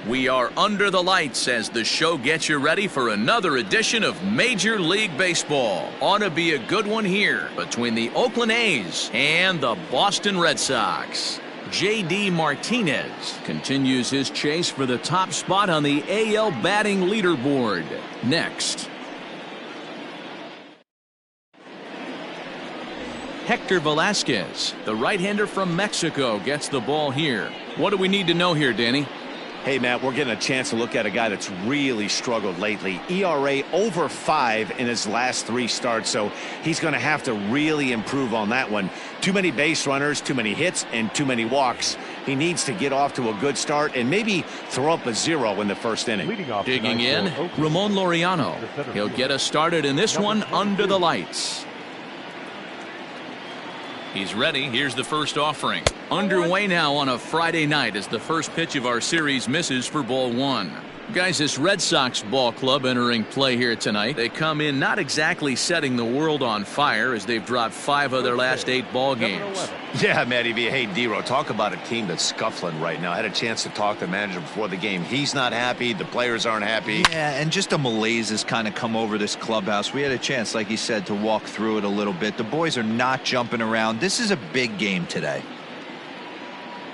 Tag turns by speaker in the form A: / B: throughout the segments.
A: We are under the lights as the show gets you ready for another edition of Major League Baseball. Ought to be a good one here between the Oakland A's and the Boston Red Sox. J.D. Martinez continues his chase for the top spot on the AL batting leaderboard. Next. Hector Velasquez, the right-hander from Mexico, gets the ball here. What do we need to know here, Danny?
B: Hey, Matt, we're getting a chance to look at a guy that's really struggled lately. ERA over 5 in his last 3 starts, so he's going to have to really improve on that one. Too many base runners, too many hits, and too many walks. He needs to get off to a good start and maybe throw up a 0 in the first inning.
A: Digging in, Ramon Laureano. He'll get us started in this one under the lights. He's ready. Here's the first offering. Underway now on a Friday night as the first pitch of our series misses for ball 1. Guys, this Red Sox ball club entering play here tonight. They come in not exactly setting the world on fire as they've dropped 5 of their last 8 ball games.
B: Yeah, Matty B. Hey, D-Row, talk about a team that's scuffling right now. I had a chance to talk to the manager before the game. He's not happy. The players aren't happy.
C: Yeah, and just a malaise has kind of come over this clubhouse. We had a chance, like you said, to walk through it a little bit. The boys are not jumping around. This is a big game today.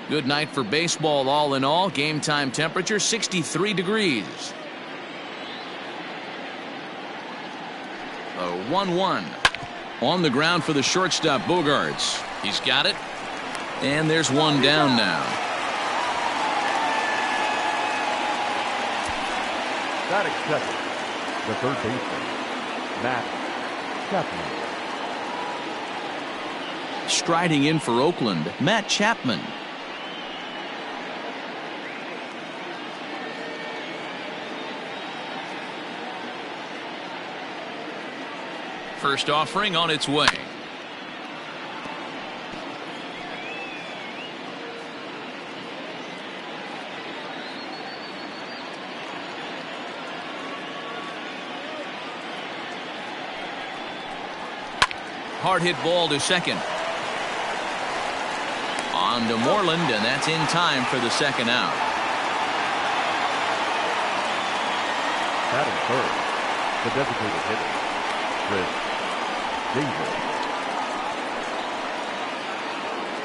A: Good night for baseball all in all. Game time temperature 63 degrees. A 1-1. On the ground for the shortstop Bogaerts. He's got it. And there's one down now.
D: Batting second, the third baseman, Matt Chapman.
A: Striding in for Oakland, Matt Chapman. First offering on its way. Hard hit ball to second. On to Moreland, and that's in time for the second out.
D: Batting third, the designated hitter, Chris Davis.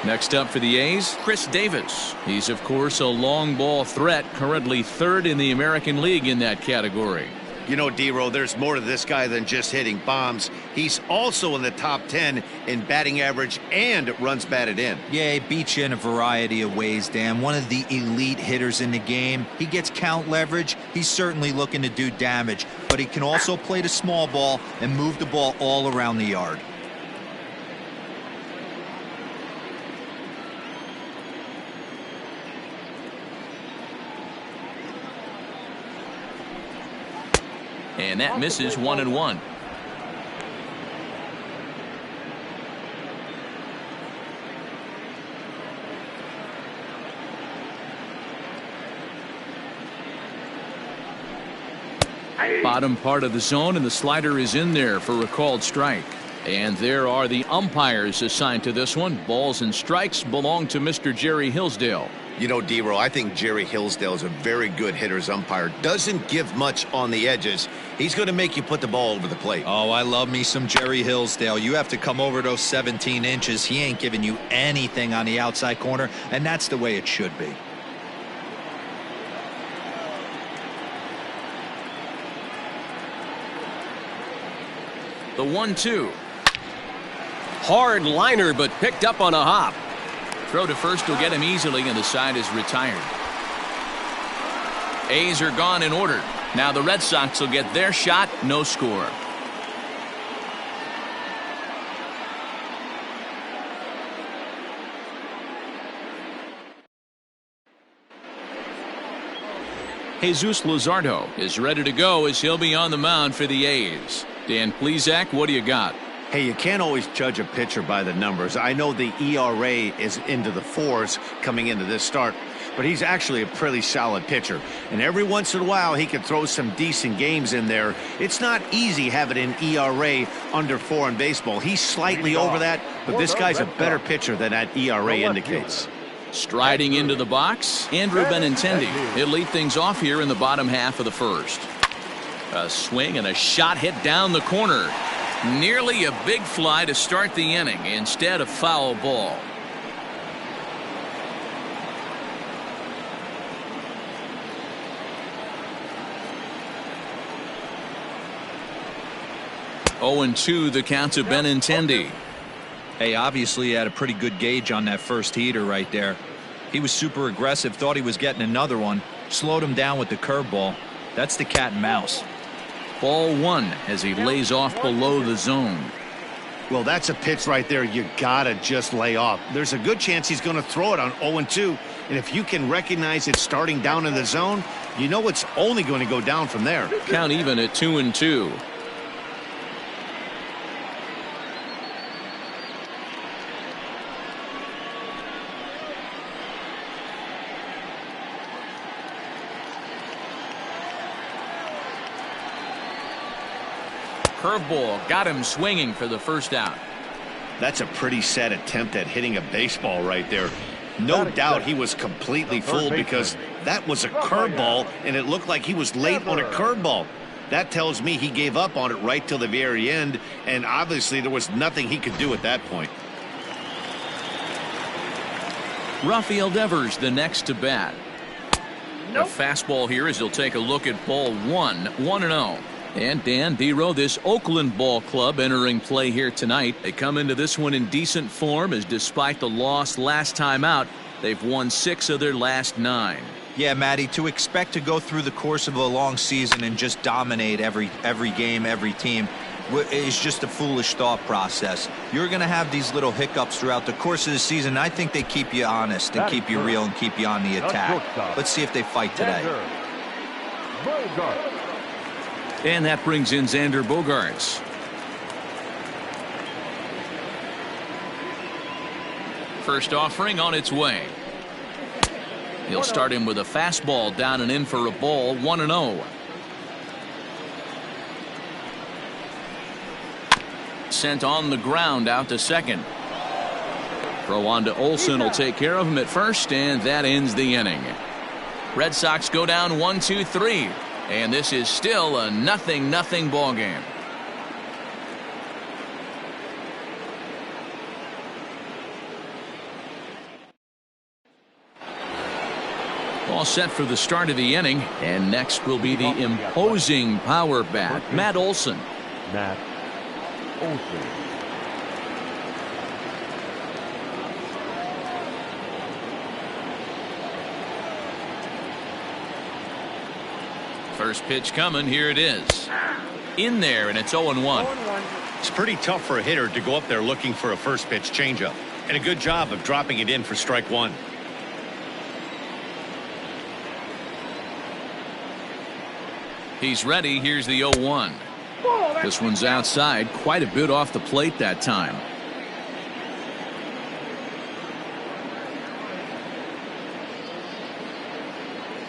A: Next up for the A's, Chris Davis. He's, of course, a long ball threat, currently 3rd in the American League in that category.
B: You know, D-Row, there's more to this guy than just hitting bombs. He's also in the top 10 in batting average and runs batted in.
C: Yeah, he beats you in a variety of ways, Dan. One of the elite hitters in the game. He gets count leverage. He's certainly looking to do damage, but he can also play the small ball and move the ball all around the yard.
A: And that misses 1-1. Bottom part of the zone, and the slider is in there for a called strike. And there are the umpires assigned to this one. Balls and strikes belong to Mr. Jerry Hillsdale.
B: You know, D-Row, I think Jerry Hillsdale is a very good hitter's umpire. Doesn't give much on the edges. He's going to make you put the ball over the plate.
C: Oh, I love me some Jerry Hillsdale. You have to come over those 17 inches. He ain't giving you anything on the outside corner, and that's the way it should be.
A: The 1-2. Hard liner, but picked up on a hop. Throw to first will get him easily, and the side is retired. A's are gone in order. Now the Red Sox will get their shot. No score. Jesus Luzardo is ready to go as he'll be on the mound for the A's. Dan Plesac, what do you got?
B: Hey, you can't always judge a pitcher by the numbers. I know the ERA is into the 4s coming into this start, but he's actually a pretty solid pitcher. And every once in a while, he can throw some decent games in there. It's not easy having an ERA under 4 in baseball. He's slightly over that, but this guy's a better pitcher than that ERA indicates.
A: Striding into the box, Andrew Benintendi. He'll lead things off here in the bottom half of the first. A swing and a shot hit down the corner. Nearly a big fly to start the inning. Instead, a foul ball. Oh, and 2 the count to Benintendi.
C: Hey, obviously he had a pretty good gauge on that first heater right there. He was super aggressive, thought he was getting another one, slowed him down with the curveball. That's the cat and mouse.
A: Ball 1 as he lays off below the zone.
B: Well, that's a pitch right there you gotta just lay off. There's a good chance he's going to throw it on 0-2, and if you can recognize it starting down in the zone, you know it's only going to go down from there.
A: Count even at 2-2. Curveball got him swinging for the first out.
B: That's a pretty sad attempt at hitting a baseball right there. No doubt he was completely fooled because that was a curveball and it looked like he was late on a curveball. That tells me he gave up on it right till the very end, and obviously there was nothing he could do at that point.
A: Rafael Devers the next to bat. A fastball here as he'll take a look at ball 1, 1-0. And Dan Dero, this Oakland ball club entering play here tonight. They come into this one in decent form as despite the loss last time out, they've won 6 of their last 9.
C: Yeah, Matty, to expect to go through the course of a long season and just dominate every game, every team is just a foolish thought process. You're going to have these little hiccups throughout the course of the season. I think they keep you honest and keep you real and keep you on the attack. Let's see if they fight today.
A: And that brings in Xander Bogaerts. First offering on its way. He'll start him with a fastball down and in for a ball, 1-0. Sent on the ground out to second. Throw on to Olson will take care of him at first, and that ends the inning. Red Sox go down 1-2-3. And this is still a 0-0 ball game. All set for the start of the inning, and next will be the imposing power bat, Matt Olson.
D: Matt Olson.
A: First pitch coming, here it is. In there, and it's 0-1.
B: It's pretty tough for a hitter to go up there looking for a first pitch changeup, and a good job of dropping it in for strike 1.
A: He's ready. Here's the 0-1. This one's outside, quite a bit off the plate that time.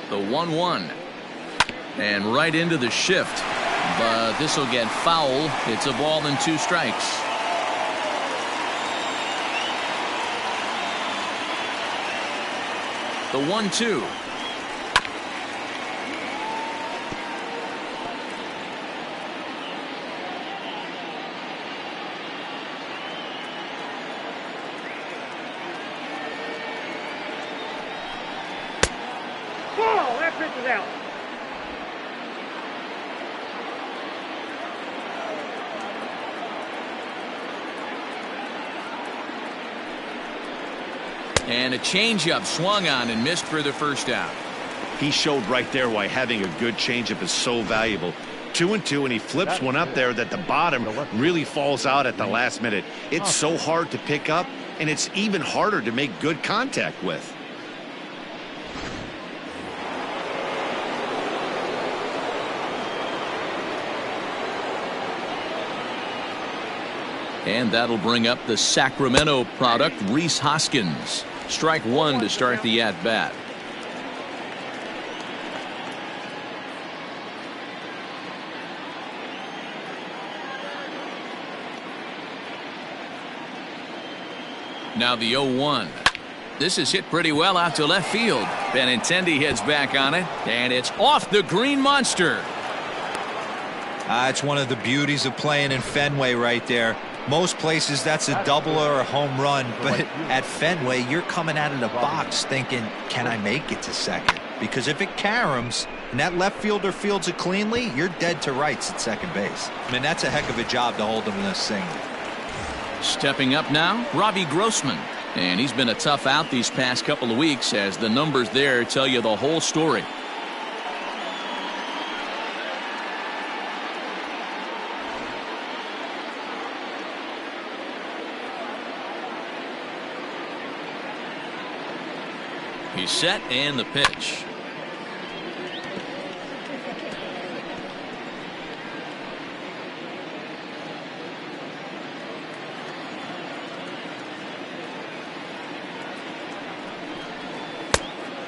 A: The 1-1. And right into the shift. But this will get foul. It's a ball and 2 strikes. The 1-2.
E: Ball, that pitch is out.
A: And a changeup swung on and missed for the first out.
B: He showed right there why having a good changeup is so valuable. 2-2, and he flips one up there that the bottom really falls out at the last minute. It's so hard to pick up, and it's even harder to make good contact with.
A: And that'll bring up the Sacramento product, Rhys Hoskins. Strike 1 to start the at-bat. Now the 0-1. This is hit pretty well out to left field. Benintendi heads back on it, and it's off the green monster.
C: It's one of the beauties of playing in Fenway right there. Most places that's a double or a home run, but at Fenway you're coming out of the box thinking, can I make it to second? Because if it caroms and that left fielder fields it cleanly, you're dead to rights at second base. I mean, that's a heck of a job to hold him in this single.
A: Stepping up now, Robbie Grossman. And he's been a tough out these past couple of weeks, as the numbers there tell you the whole story. He's set, and the pitch.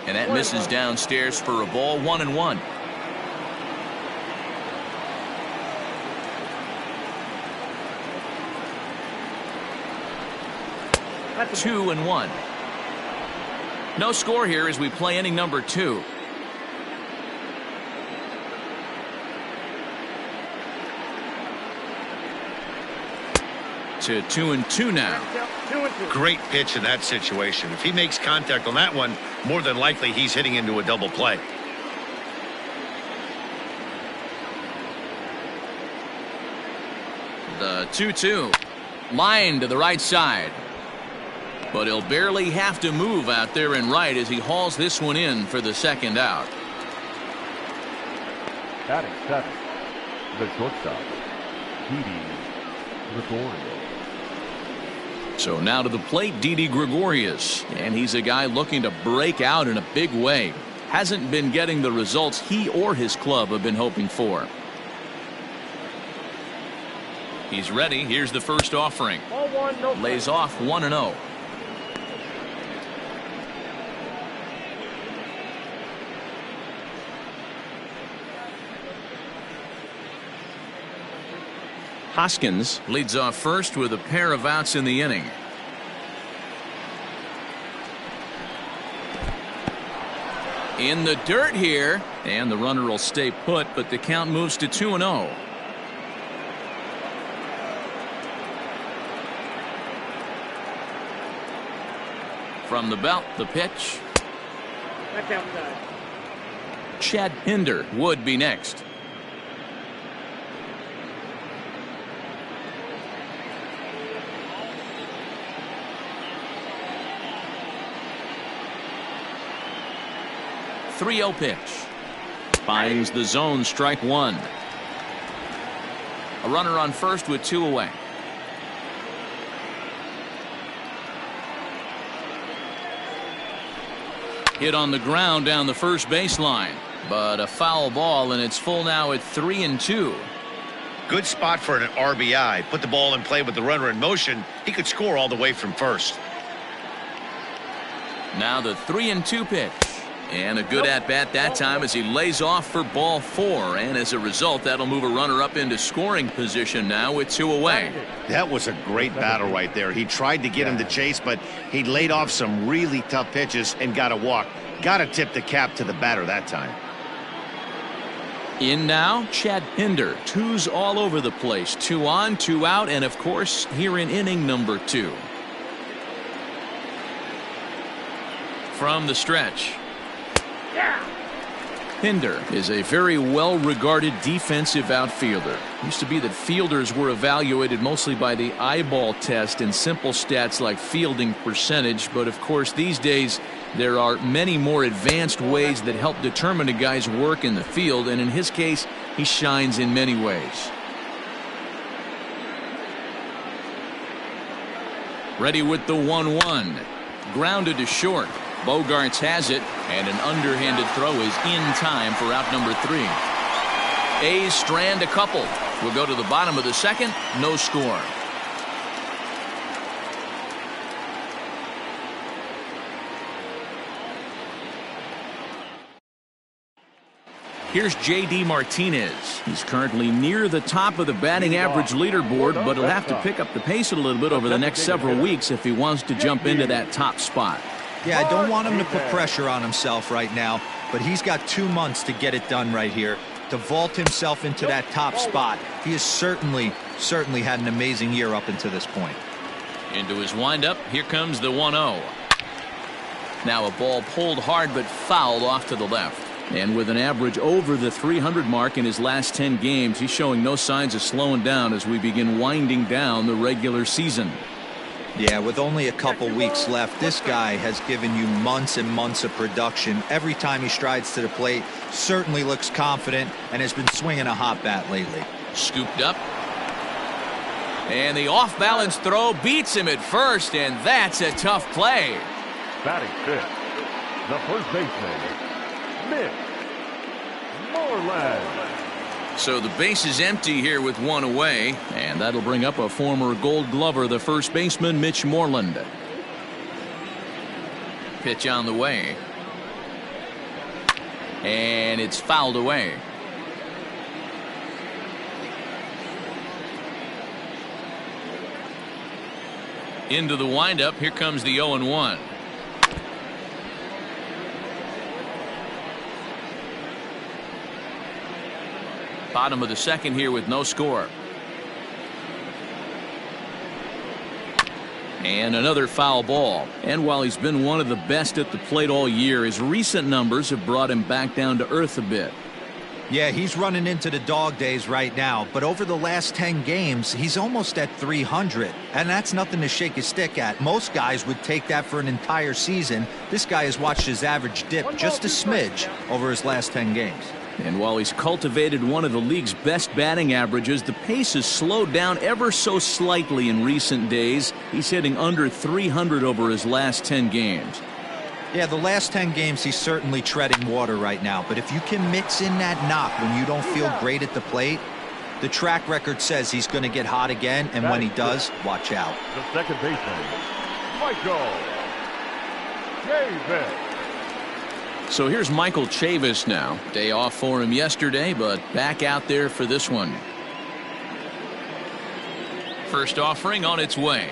A: And that misses downstairs for a ball, 1-1. That's 2-1. No score here as we play inning number 2. To 2-2 now.
E: Great pitch in that situation. If he makes contact on that one, more than likely he's hitting into a double play.
A: The 2-2. Line to the right side. But he'll barely have to move out there in right as he hauls this one in for the second out.
D: Batting 7, the shortstop, Didi Gregorius.
A: So now to the plate, Didi Gregorius, and he's a guy looking to break out in a big way. Hasn't been getting the results he or his club have been hoping for. He's ready. Here's the first offering. Lays off 1-0. Hoskins leads off first with a pair of outs in the inning. In the dirt here, and the runner will stay put, but the count moves to 2-0. From the belt, the pitch. Chad Pinder would be next. .30 pitch. Finds the zone, strike one. A runner on first with 2 away. Hit on the ground down the first baseline, but a foul ball, and it's full now at 3-2.
E: Good spot for an RBI. Put the ball in play with the runner in motion. He could score all the way from first.
A: Now the 3-2 pitch. And a good at-bat that time as he lays off for ball 4. And as a result, that'll move a runner up into scoring position now with 2 away.
B: That was a great battle right there. He tried to get him to chase, but he laid off some really tough pitches and got a walk. Got to tip the cap to the batter that time.
A: In now, Chad Pinder. 2s all over the place. 2 on, 2 out, and of course, here in inning number 2. From the stretch. Pinder is a very well-regarded defensive outfielder. Used to be that fielders were evaluated mostly by the eyeball test and simple stats like fielding percentage, but of course these days there are many more advanced ways that help determine a guy's work in the field, and in his case he shines in many ways. Ready with the 1-1. Grounded to short. Bogarts has it, and an underhanded throw is in time for out number 3. A's strand a couple. We'll go to the bottom of the second. No score. Here's J.D. Martinez. He's currently near the top of the batting average leaderboard, but he'll have to pick up the pace a little bit over the next several weeks if he wants to jump into that top spot.
C: Yeah, I don't want him to put pressure on himself right now, but he's got 2 months to get it done right here, to vault himself into that top spot. He has certainly had an amazing year up until this point.
A: Into his windup, here comes the 1-0. Now a ball pulled hard but fouled off to the left. And with an average over the 300 mark in his last 10 games, he's showing no signs of slowing down as we begin winding down the regular season.
C: Yeah, with only a couple weeks left, this guy has given you months and months of production. Every time he strides to the plate, certainly looks confident and has been swinging a hot bat lately.
A: Scooped up. And the off-balance throw beats him at first, and that's a tough play.
D: Batting fifth, the first baseman, Mitch Moreland.
A: So the base is empty here with one away, and that'll bring up a former Gold Glover, the first baseman, Mitch Moreland. Pitch on the way. And it's fouled away. Into the windup, here comes the 0-1. Bottom of the second here with no score. And another foul ball. And while he's been one of the best at the plate all year, his recent numbers have brought him back down to earth a bit.
C: Yeah, he's running into the dog days right now, but over the last 10 games, he's almost at 300, and that's nothing to shake his stick at. Most guys would take that for an entire season. This guy has watched his average dip just a smidge over his last 10 games.
A: And while he's cultivated one of the league's best batting averages, the pace has slowed down ever so slightly in recent days. He's hitting under 300 over his last 10 games.
C: Yeah, the last 10 games, he's certainly treading water right now. But if you can mix in that knock when you don't feel great at the plate, the track record says he's going to get hot again. And when he does, watch out.
D: The second baseman, Michael Chavis.
A: So here's Michael Chavis now. Day off for him yesterday, but back out there for this one. First offering on its way.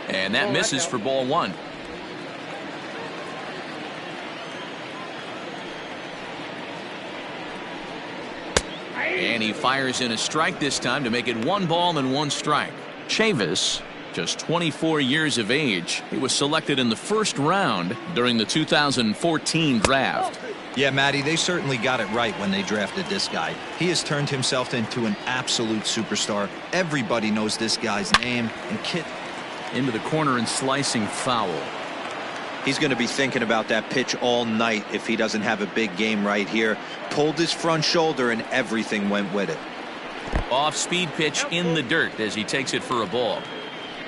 A: And that misses for ball one. And he fires in a strike this time to make it 1 ball and 1 strike. Chavis, just 24 years of age. He was selected in the first round during the 2014 draft.
C: Yeah, Matty, they certainly got it right when they drafted this guy. He has turned himself into an absolute superstar. Everybody knows this guy's name. And Kit
A: into the corner and slicing foul.
C: He's going to be thinking about that pitch all night if he doesn't have a big game right here. Pulled his front shoulder and everything went with it.
A: Off-speed pitch in the dirt as he takes it for a ball.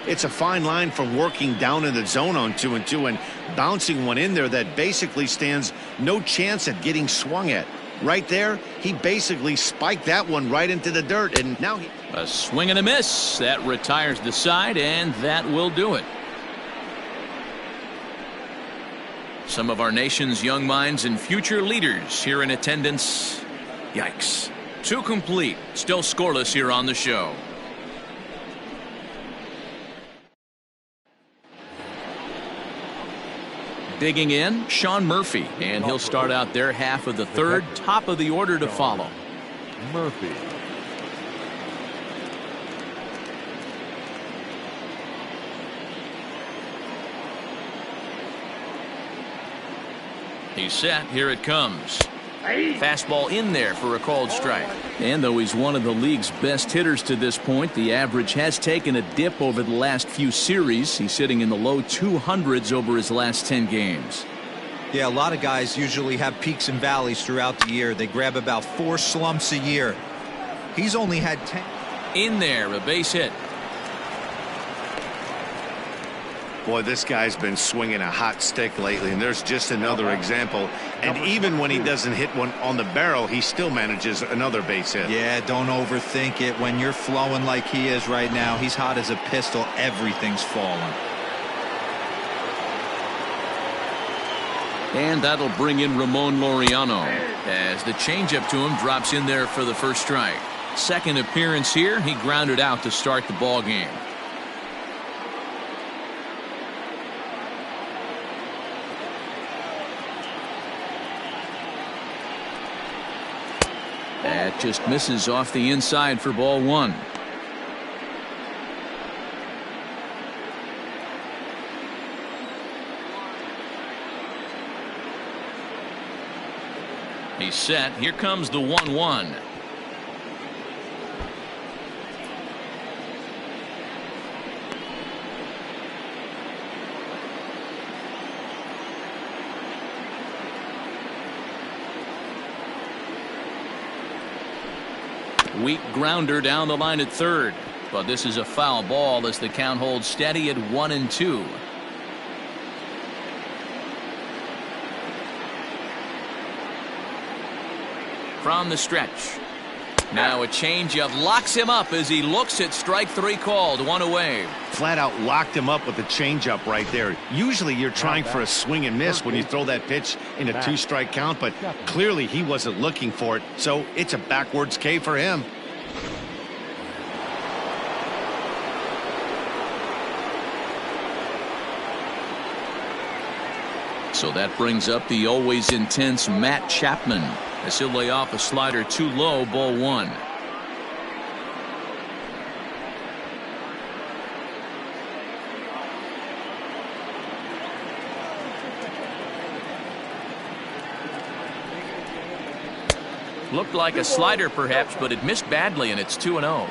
B: It's a fine line from working down in the zone on 2-2 and bouncing one in there that basically stands no chance at getting swung at. Right there, he basically spiked that one right into the dirt, and now he...
A: A swing and a miss. That retires the side, and that will do it. Some of our nation's young minds and future leaders here in attendance. Yikes. 2 complete. Still scoreless here on the show. Digging in, Sean Murphy, and he'll start out their half of the third. Top of the order to follow.
D: Murphy.
A: He's set. Here it comes. Fastball in there for a called strike. And though he's one of the league's best hitters to this point, the average has taken a dip over the last few series. He's sitting in the low 200s over his last 10 games.
C: Yeah, a lot of guys usually have peaks and valleys throughout the year. They grab about 4 slumps a year. He's only had 10.
A: In there, a base hit.
B: Boy, this guy's been swinging a hot stick lately, and there's just another example. And even when he doesn't hit one on the barrel, he still manages another base hit.
C: Yeah, don't overthink it. When you're flowing like he is right now, he's hot as a pistol. Everything's falling.
A: And that'll bring in Ramon Laureano as the changeup to him drops in there for the first strike. Second appearance here, he grounded out to start the ball game. That just misses off the inside for ball one. He's set. Here comes the 1-1. Weak grounder down the line at third, but this is a foul ball as the count holds steady at 1-2. From the stretch. Now a changeup locks him up as he looks at strike three called. One away.
B: Flat out locked him up with the changeup right there. Usually you're trying for a swing and miss when you throw that pitch in a two-strike count, but clearly he wasn't looking for it, so it's a backwards K for him.
A: So that brings up the always intense Matt Chapman as he'll lay off a slider too low, ball one. Looked like a slider perhaps, but it missed badly, and it's 2-0.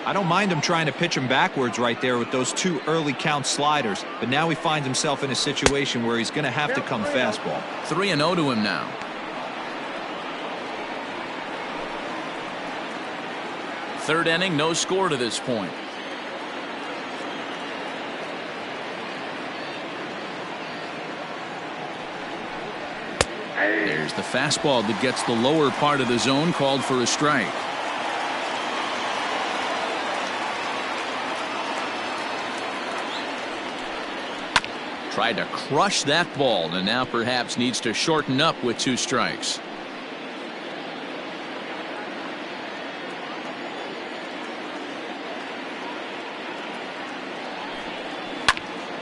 C: I don't mind him trying to pitch him backwards right there with those two early count sliders, but now he finds himself in a situation where he's going to have to come fastball.
A: 3-0 to him now. Third inning, no score to this point. There's the fastball that gets the lower part of the zone, called for a strike. Tried to crush that ball and now perhaps needs to shorten up with 2 strikes.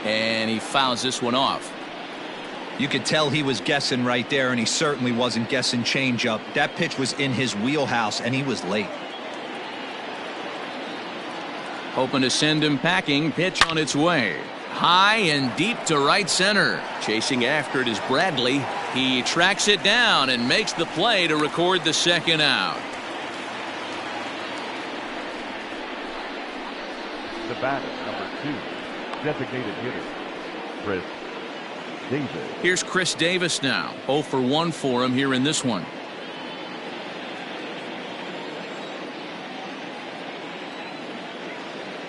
A: And he fouls this one off.
C: You could tell he was guessing right there, and he certainly wasn't guessing changeup. That pitch was in his wheelhouse, and he was late.
A: Hoping to send him packing. Pitch on its way. High and deep to right center. Chasing after it is Bradley. He tracks it down and makes the play to record the second out.
D: The batter, number 2. Designated hitter, Chris Davis.
A: Here's Chris Davis now. 0 for 1 for him here in this one.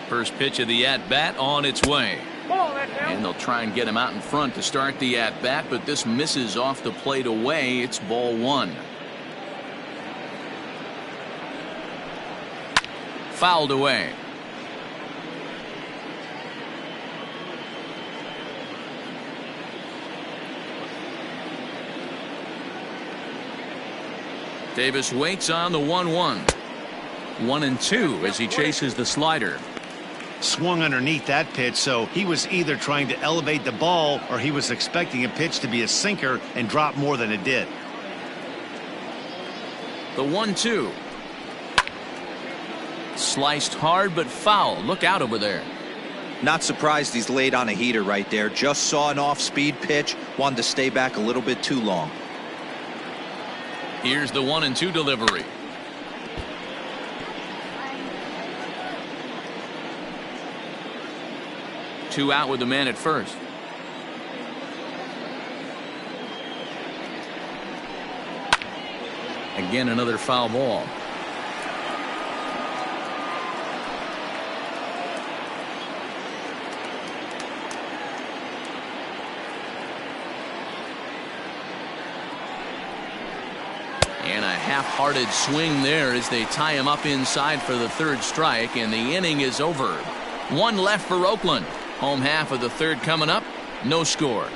A: First pitch of the at-bat on its way. And they'll try and get him out in front to start the at-bat, but this misses off the plate away. It's ball one. Fouled away. Davis waits on the 1-1. 1-2 as he chases the slider.
B: Swung underneath that pitch, so he was either trying to elevate the ball or he was expecting a pitch to be a sinker and drop more than it did.
A: The 1-2. Sliced hard but foul. Look out over there.
C: Not surprised he's laid on a heater right there. Just saw an off-speed pitch. Wanted to stay back a little bit too long.
A: Here's the 1-2 delivery. Two out with the man at first. Again, another foul ball. And a half-hearted swing there as they tie him up inside for the third strike, and the inning is over. One left for Oakland. Home half of the third coming up. No score.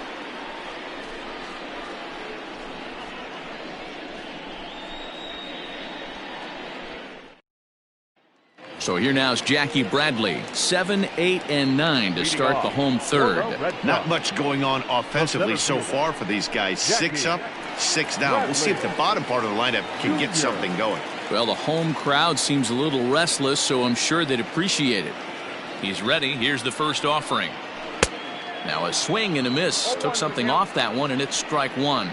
A: So here now is Jackie Bradley. 7, 8, and 9 to start the home third.
B: Not much going on offensively so far for these guys. 6 up, 6 down. We'll see if the bottom part of the lineup can get something going.
A: Well, the home crowd seems a little restless, so I'm sure they'd appreciate it. He's ready. Here's the first offering. Now a swing and a miss. Took something off that one, and it's strike one.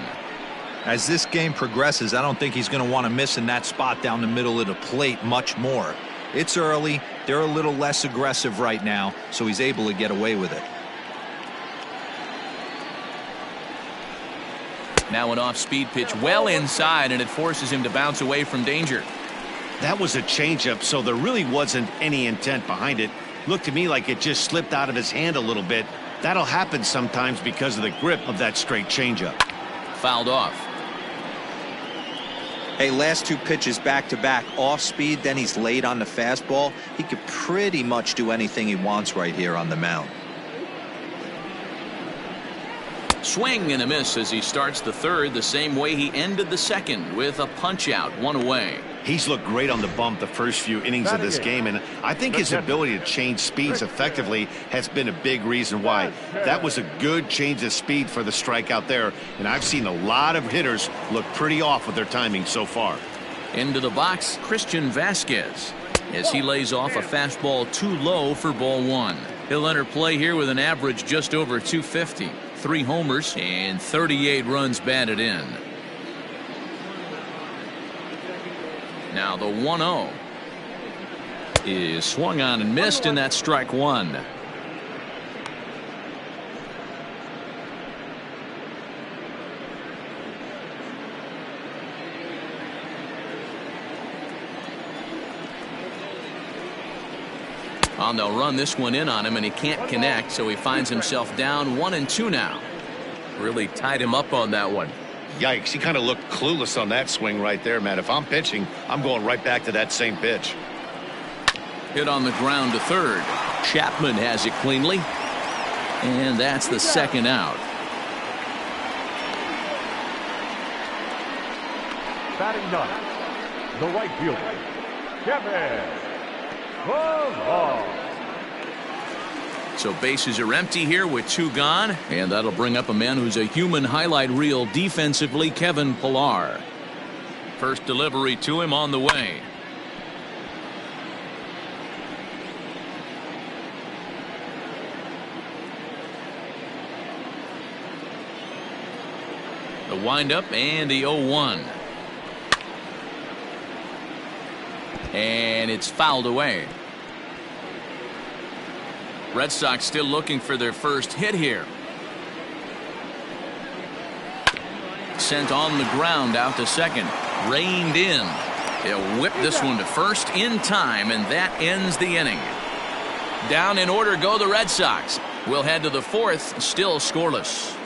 C: As this game progresses, I don't think he's going to want to miss in that spot down the middle of the plate much more. It's early. They're a little less aggressive right now, so he's able to get away with it.
A: Now an off-speed pitch well inside, and it forces him to bounce away from danger.
B: That was a changeup, so there really wasn't any intent behind it. Looked to me like it just slipped out of his hand a little bit. That'll happen sometimes because of the grip of that straight changeup.
A: Fouled off.
C: Hey, last two pitches back-to-back off speed, then he's laid on the fastball. He could pretty much do anything he wants right here on the mound.
A: Swing and a miss as he starts the third the same way he ended the second, with a punch-out, one away.
B: He's looked great on the bump the first few innings of this game, and I think his ability to change speeds effectively has been a big reason why. That was a good change of speed for the strikeout there, and I've seen a lot of hitters look pretty off with their timing so far.
A: Into the box, Christian Vasquez, as he lays off a fastball too low for ball one. He'll enter play here with an average just over 250, 3 homers, and 38 runs batted in. Now the 1-0 is swung on and missed, and that's strike one. They'll run this one in on him, and he can't connect, so he finds himself down 1-2 now. Really tied him up on that one.
E: Yikes, he kind of looked clueless on that swing right there, man. If I'm pitching, I'm going right back to that same pitch.
A: Hit on the ground to third. Chapman has it cleanly, and that's the second out.
D: Batting ninth, the right fielder, Kevin Pillar.
A: So bases are empty here with 2 gone, and that'll bring up a man who's a human highlight reel defensively, Kevin Pillar. First delivery to him on the way. The windup and the 0-1. And it's fouled away. Red Sox still looking for their first hit here. Sent on the ground out to second. Reined in. He'll whip this one to first in time, and that ends the inning. Down in order go the Red Sox. We'll head to the fourth, still scoreless.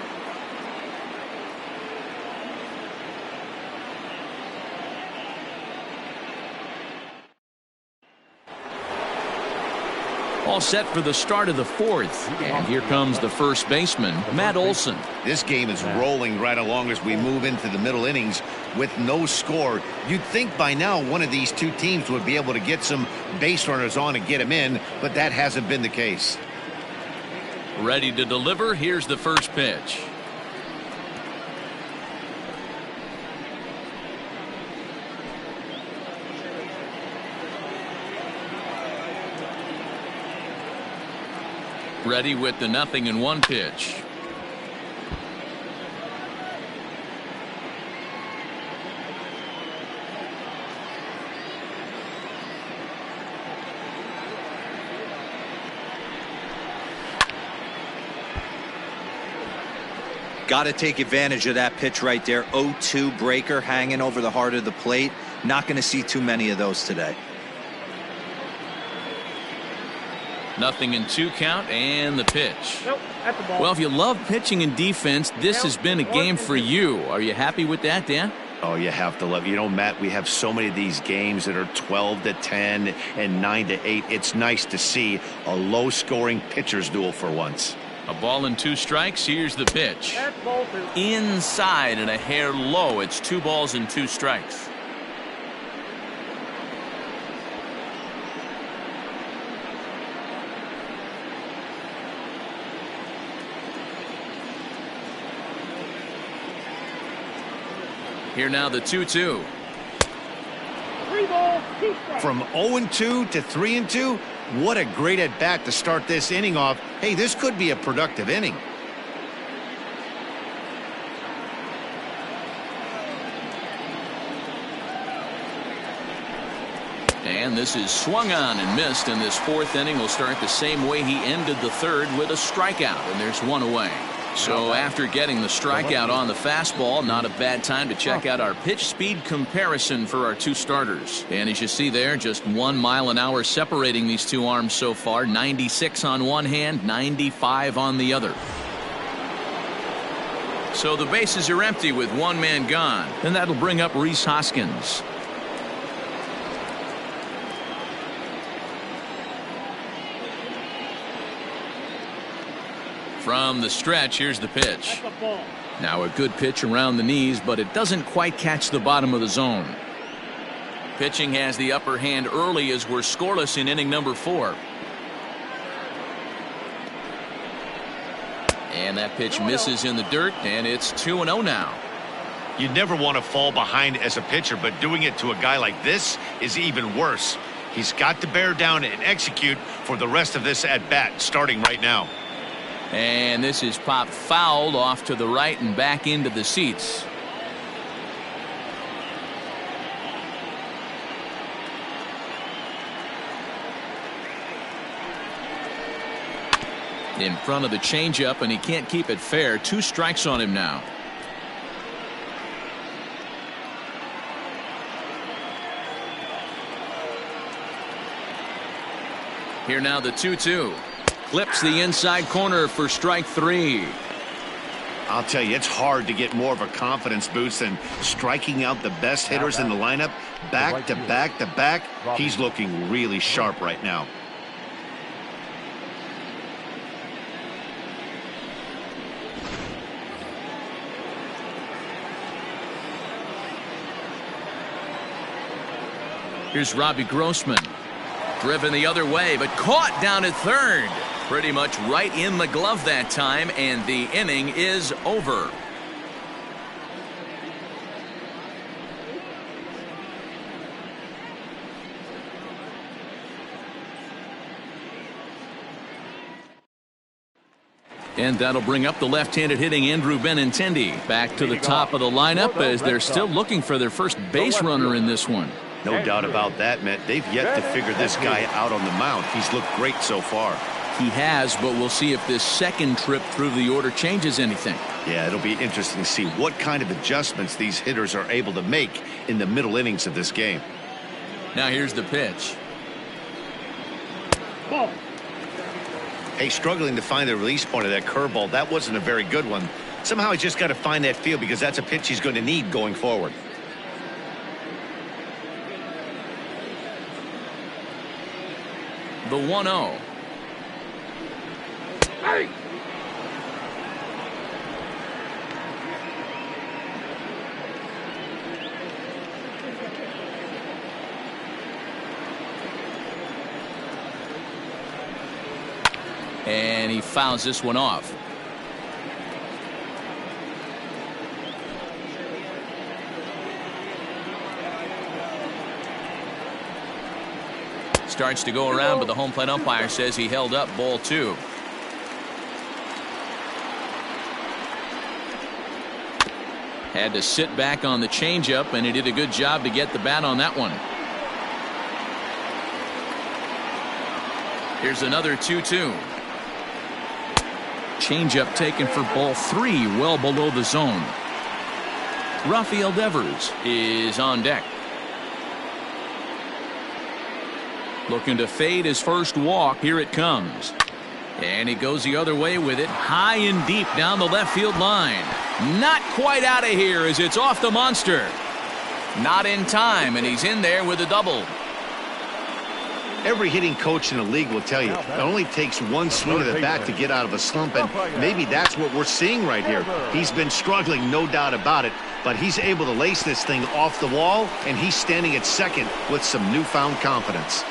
A: All set for the start of the fourth, and here comes the first baseman, Matt Olson.
B: This game is rolling right along as we move into the middle innings with no score. You'd think by now one of these two teams would be able to get some base runners on and get them in, but that hasn't been the case.
A: Ready to deliver. Here's the first pitch. Ready with the 0-1 pitch.
C: Got to take advantage of that pitch right there. 0-2 breaker hanging over the heart of the plate. Not going to see too many of those today.
A: 0-2 count, and the pitch. Well, if you love pitching and defense, this has been a game for you. Are you happy with that, Dan?
B: Oh, you have to love. You know, Matt, we have so many of these games that are 12-10 and 9-8. It's nice to see a low-scoring pitcher's duel for once.
A: A ball and 2 strikes. Here's the pitch. Inside and a hair low. It's 2 balls and 2 strikes. Here now the 2-2.
E: From 0-2 to 3-2, what a great at-bat to start this inning off. Hey, this could be a productive inning.
A: And this is swung on and missed, and this fourth inning will start the same way he ended the third, with a strikeout, and there's one away. So after getting the strikeout on the fastball, not a bad time to check out our pitch speed comparison for our two starters. And as you see there, just 1 mile an hour separating these two arms so far. 96 on one hand, 95 on the other. So the bases are empty with one man gone, and that'll bring up Rhys Hoskins. From the stretch, here's the pitch. Now a good pitch around the knees, but it doesn't quite catch the bottom of the zone. Pitching has the upper hand early as we're scoreless in inning number 4. And that pitch misses in the dirt, and it's 2-0 now.
E: You never want to fall behind as a pitcher, but doing it to a guy like this is even worse. He's got to bear down and execute for the rest of this at-bat, starting right now.
A: And this is popped fouled off to the right and back into the seats. In front of the changeup, and he can't keep it fair. 2 strikes on him now. Here now the 2-2. Clips the inside corner for strike 3.
B: I'll tell you, it's hard to get more of a confidence boost than striking out the best hitters in the lineup back to back to back. He's looking really sharp right now.
A: Here's Robbie Grossman. Driven the other way, but caught down at third. Pretty much right in the glove that time, and the inning is over. And that'll bring up the left-handed hitting Andrew Benintendi back to the top of the lineup, as they're still looking for their first base runner in this one.
B: No doubt about that, Matt. They've yet to figure this guy out on the mound. He's looked great so far.
A: He has, but we'll see if this second trip through the order changes anything.
B: Yeah, it'll be interesting to see what kind of adjustments these hitters are able to make in the middle innings of this game.
A: Now here's the pitch.
E: Ball. Hey, struggling to find the release point of that curveball. That wasn't a very good one. Somehow he's just got to find that feel, because that's a pitch he's going to need going forward.
A: The 1-0.
E: Hey!
A: And he fouls this one off. Starts to go around, but the home plate umpire says he held up. Ball 2. Had to sit back on the changeup, and he did a good job to get the bat on that one. Here's another 2-2. Changeup taken for ball 3, well below the zone. Rafael Devers is on deck. Looking to fade his first walk. Here it comes. And he goes the other way with it, high and deep down the left field line. Not quite out of here as it's off the monster. Not in time, and he's in there with a double.
B: Every hitting coach in the league will tell you it only takes one swing of the bat to get out of a slump, and maybe that's what we're seeing right here. He's been struggling, no doubt about it, but he's able to lace this thing off the wall, and he's standing at second with some newfound confidence.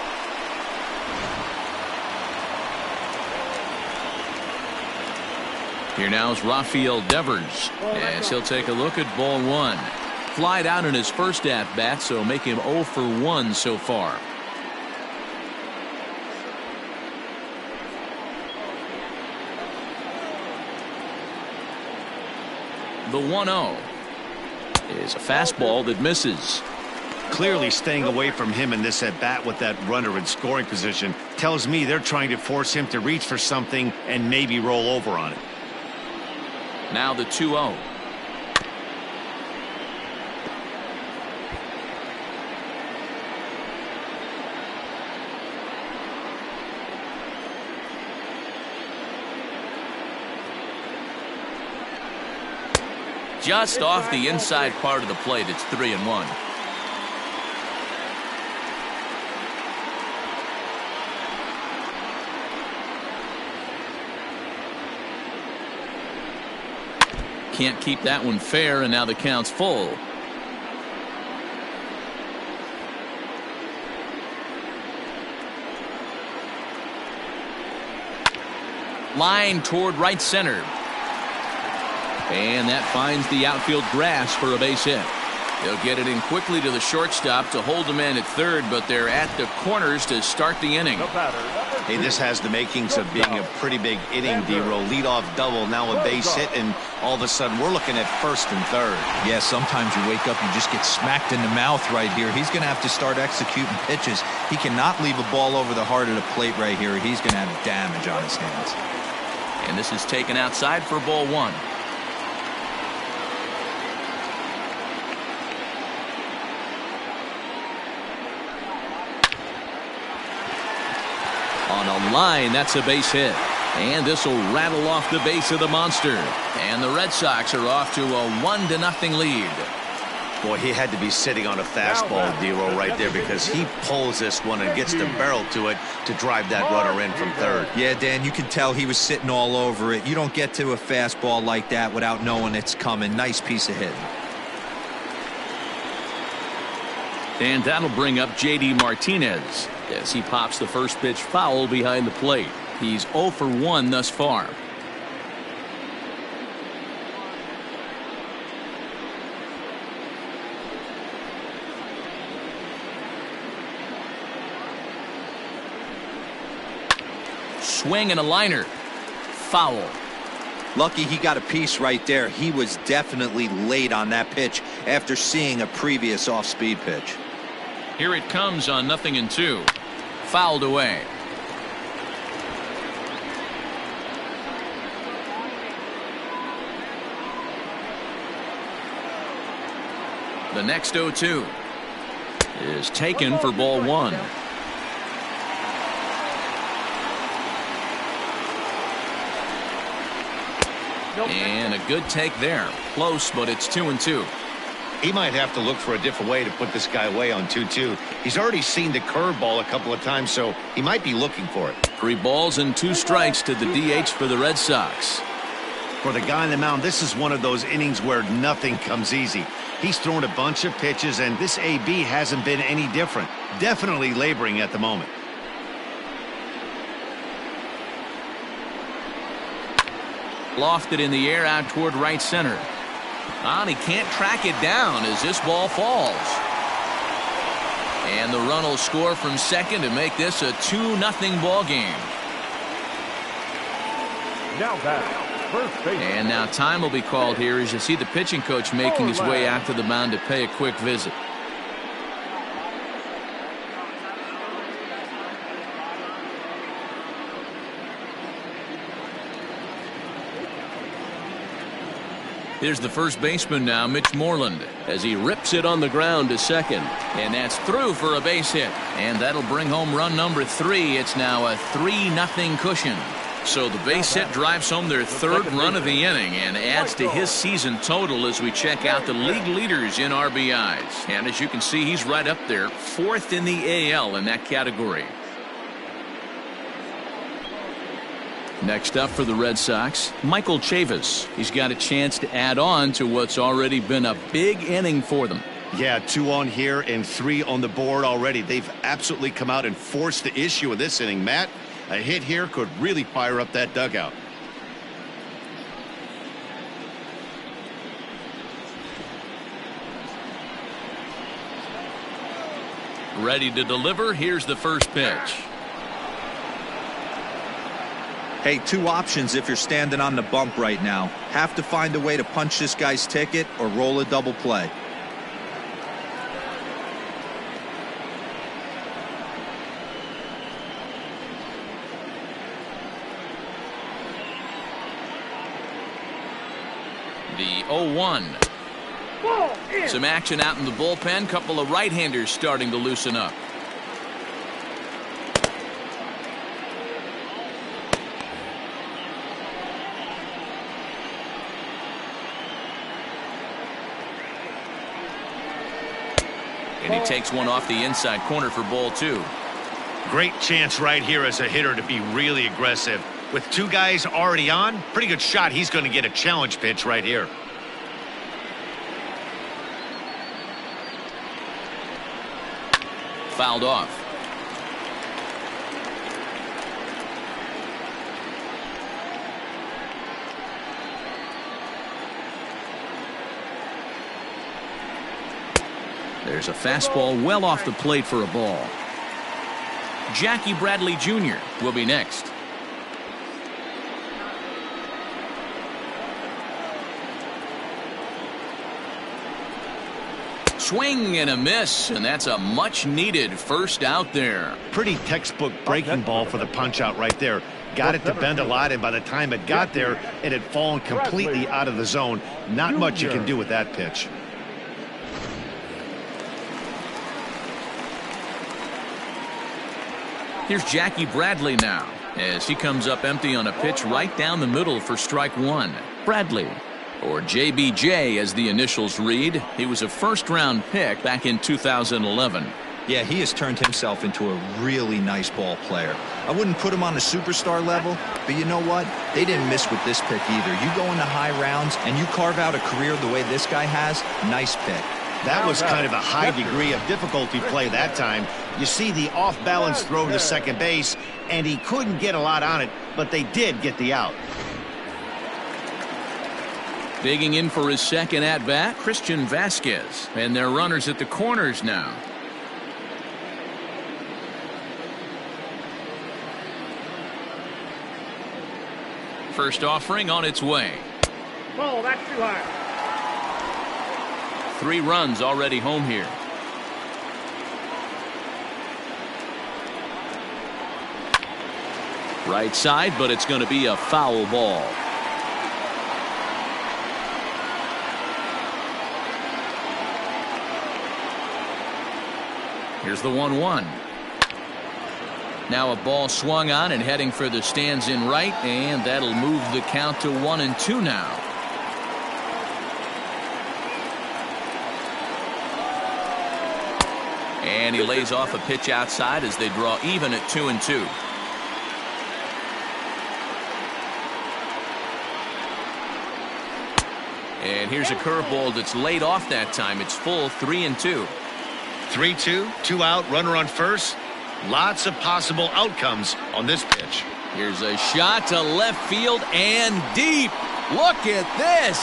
A: Here now is Rafael Devers, as he'll take a look at ball 1. flied out in his first at-bat, so make him 0 for 1 so far. The 1-0 is a fastball that misses.
B: Clearly staying away from him in this at-bat with that runner in scoring position tells me they're trying to force him to reach for something and maybe roll over on it.
A: Now the 2-0. Just off the inside part of the plate, it's 3-1. Can't keep that one fair, and now the count's full. Line toward right center. And that finds the outfield grass for a base hit. They'll get it in quickly to the shortstop to hold the man at third, but they're at the corners to start the inning.
B: Hey, this has the makings of being a pretty big inning, D-Roll. Leadoff double, now a base hit, and all of a sudden we're looking at first and third.
C: Yeah, sometimes you wake up, you just get smacked in the mouth right here. He's going to have to start executing pitches. He cannot leave a ball over the heart of the plate right here. He's going to have damage on his hands.
A: And this is taken outside for ball 1. On a line, that's a base hit. And this will rattle off the base of the monster. And the Red Sox are off to a 1-0 lead.
B: Boy, he had to be sitting on a fastball, D-Roll, right there, because he pulls this one and gets the barrel to it to drive that runner in from third.
C: Yeah, Dan, you can tell he was sitting all over it. You don't get to a fastball like that without knowing it's coming. Nice piece of hitting.
A: And that'll bring up J.D. Martinez as he pops the first pitch foul behind the plate. He's 0 for 1 thus far. Swing and a liner. Foul.
C: Lucky he got a piece right there. He was definitely late on that pitch after seeing a previous off-speed pitch.
A: Here it comes on 0-2. Fouled away. The next 0-2 is taken for ball 1. And a good take there. Close, but it's 2-2.
E: He might have to look for a different way to put this guy away on 2-2. He's already seen the curveball a couple of times, so he might be looking for it.
A: 3 balls and 2 strikes to the DH for the Red Sox.
B: For the guy on the mound, this is one of those innings where nothing comes easy. He's thrown a bunch of pitches, and this AB hasn't been any different. Definitely laboring at the moment.
A: Lofted in the air out toward right center. And he can't track it down as this ball falls. And the run will score from second to make this a 2-0 ball game.
D: Now back, first base.
A: And now time will be called here as you see the pitching coach making his way out to the mound to pay a quick visit. Here's the first baseman now, Mitch Moreland, as he rips it on the ground to second. And that's through for a base hit. And that'll bring home run number 3. It's now a 3-0 cushion. So the base hit drives home their 3rd run of the inning and adds to his season total as we check out the league leaders in RBIs. And as you can see, he's right up there, 4th in the AL in that category. Next up for the Red Sox, Michael Chavis. He's got a chance to add on to what's already been a big inning for them.
B: Yeah, 2 on here and 3 on the board already. They've absolutely come out and forced the issue of this inning. Matt, a hit here could really fire up that dugout.
A: Ready to deliver. Here's the first pitch.
C: Hey, two options if you're standing on the bump right now. Have to find a way to punch this guy's ticket or roll a double play.
A: The 0-1. Some action out in the bullpen. Couple of right-handers starting to loosen up. And he takes one off the inside corner for ball 2.
E: Great chance right here as a hitter to be really aggressive. With two guys already on, pretty good shot. He's going to get a challenge pitch right here.
A: Fouled off. There's a fastball well off the plate for a ball. Jackie Bradley Jr. will be next. Swing and a miss, and that's a much-needed first out there.
B: Pretty textbook breaking ball for the punch-out right there. Got it to bend a lot, and by the time it got there, it had fallen completely out of the zone. Not much you can do with that pitch.
A: Here's Jackie Bradley now, as he comes up empty on a pitch right down the middle for strike 1. Bradley, or JBJ as the initials read. He was a first-round pick back in 2011.
C: Yeah, he has turned himself into a really nice ball player. I wouldn't put him on the superstar level, but you know what? They didn't miss with this pick either. You go into high rounds and you carve out a career the way this guy has, nice pick.
B: That was kind of a high degree of difficulty play that time. You see the off-balance throw to second base, and he couldn't get a lot on it, but they did get the out.
A: Digging in for his second at-bat, Christian Vasquez. And they're runners at the corners now. First offering on its way.
D: Ball, that's too high.
A: 3 runs already home here. Right side, but it's going to be a foul ball. Here's the 1-1. Now a ball swung on and heading for the stands in right, and that'll move the count to 1-2 now. And he lays off a pitch outside as they draw even at 2-2. And here's a curveball that's laid off that time. It's full 3-2.
E: 3-2, 2 out, runner on first. Lots of possible outcomes on this pitch.
A: Here's a shot to left field and deep. Look at this.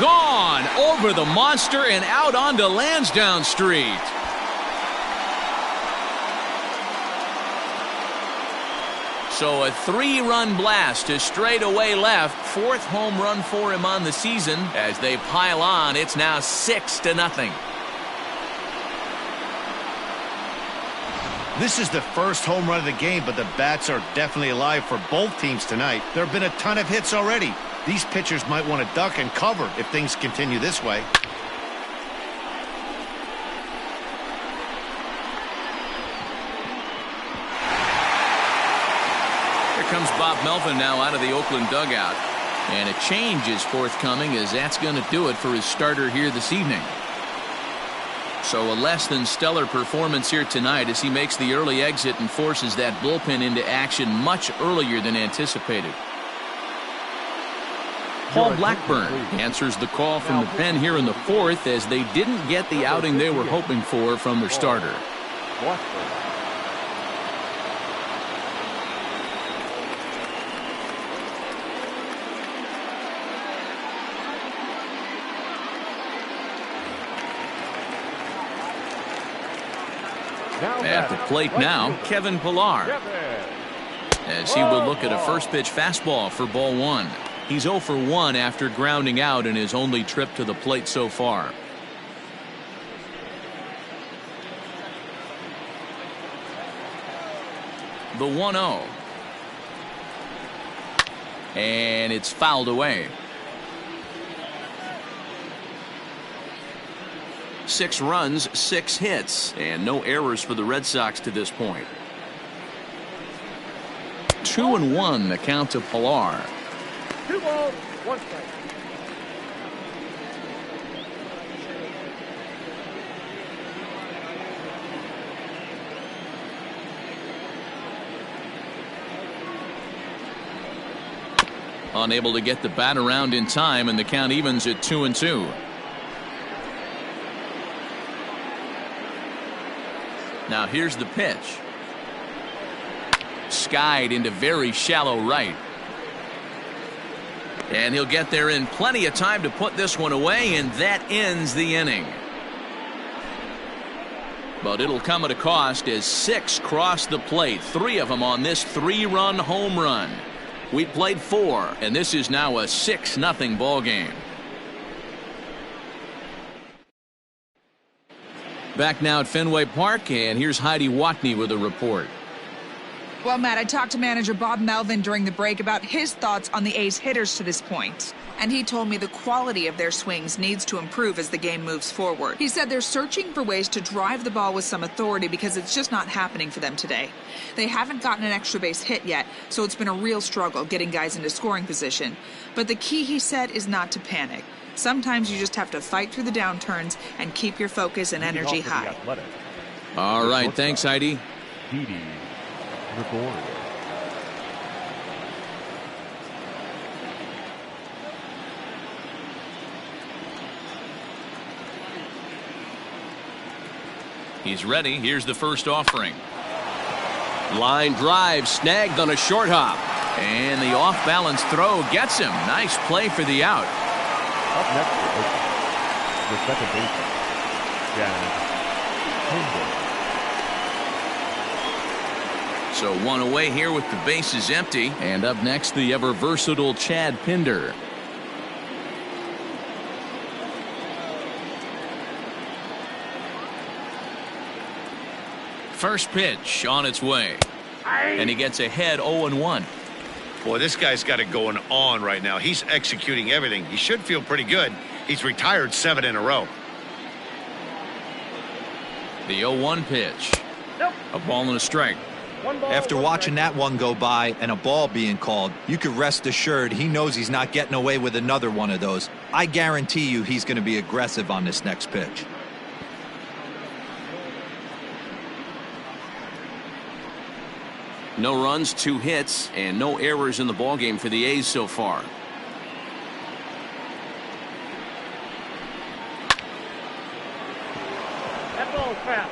A: Gone over the monster and out onto Lansdowne Street. So a 3-run blast to straightaway left. 4th home run for him on the season. As they pile on, it's now 6-0.
B: This is the first home run of the game, but the bats are definitely alive for both teams tonight. There have been a ton of hits already. These pitchers might want to duck and cover if things continue this way.
A: Comes Bob Melvin now out of the Oakland dugout, and a change is forthcoming, as that's going to do it for his starter here this evening. So a less than stellar performance here tonight as he makes the early exit and forces that bullpen into action much earlier than anticipated. Paul Blackburn answers the call from the pen here in the 4th, as they didn't get the outing they were hoping for from their starter. At the plate now, Kevin Pillar. As he will look at a first pitch fastball for ball one. He's 0 for 1 after grounding out in his only trip to the plate so far. The 1-0. And it's fouled away. 6 runs, 6 hits, and no errors for the Red Sox to this point. 2-1 the count to Pillar.
D: 2 balls, 1 strike.
A: Unable to get the bat around in time, and the count evens at 2-2. Now here's the pitch. Skied into very shallow right. And he'll get there in plenty of time to put this one away, and that ends the inning. But it'll come at a cost as 6 cross the plate, 3 of them on this 3-run home run. We played 4, and this is now a 6-0 ball game. Back now at Fenway Park, and here's Heidi Watney with a report.
F: Well, Matt, I talked to manager Bob Melvin during the break about his thoughts on the A's hitters to this point. And he told me the quality of their swings needs to improve as the game moves forward. He said they're searching for ways to drive the ball with some authority because it's just not happening for them today. They haven't gotten an extra base hit yet, so it's been a real struggle getting guys into scoring position. But the key, he said, is not to panic. Sometimes you just have to fight through the downturns and keep your focus and energy high.
A: All right, thanks, Heidi.
D: Didi Gregorius.
A: He's ready. Here's the first offering. Line drive snagged on a short hop. And the off-balance throw gets him. Nice play for the out.
D: Up next is the second baseman, Chad Pinder.
A: So 1 away here with the bases empty. And up next, the ever-versatile Chad Pinder. First pitch on its way. And he gets ahead 0-1.
E: Boy, this guy's got it going on right now. He's executing everything. He should feel pretty good. He's retired 7 in a row.
A: The 0-1 pitch. A ball and a strike.
C: After watching that one go by and a ball being called, you could rest assured he knows he's not getting away with another one of those. I guarantee you he's going to be aggressive on this next pitch.
A: No runs, 2 hits, and no errors in the ballgame for the A's so far.
D: That ball's foul.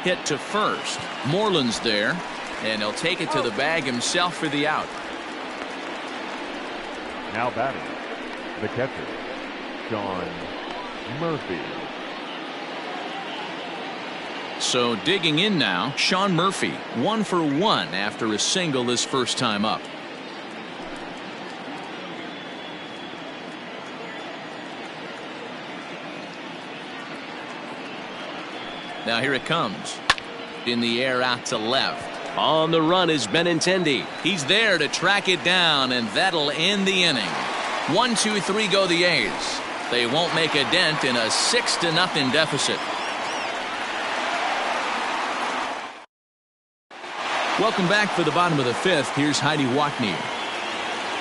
A: Hit to first. Moreland's there, and he'll take it to the bag himself for the out.
D: Now batting, the catcher, Sean Murphy.
A: So digging in now, Sean Murphy, 1 for 1 after a single his first time up. Now here it comes. In the air out to left. On the run is Benintendi. He's there to track it down, and that'll end the inning. 1, 2, 3 go the A's. They won't make a dent in a 6-0 deficit. Welcome back for the bottom of the 5th. Here's Heidi Watney.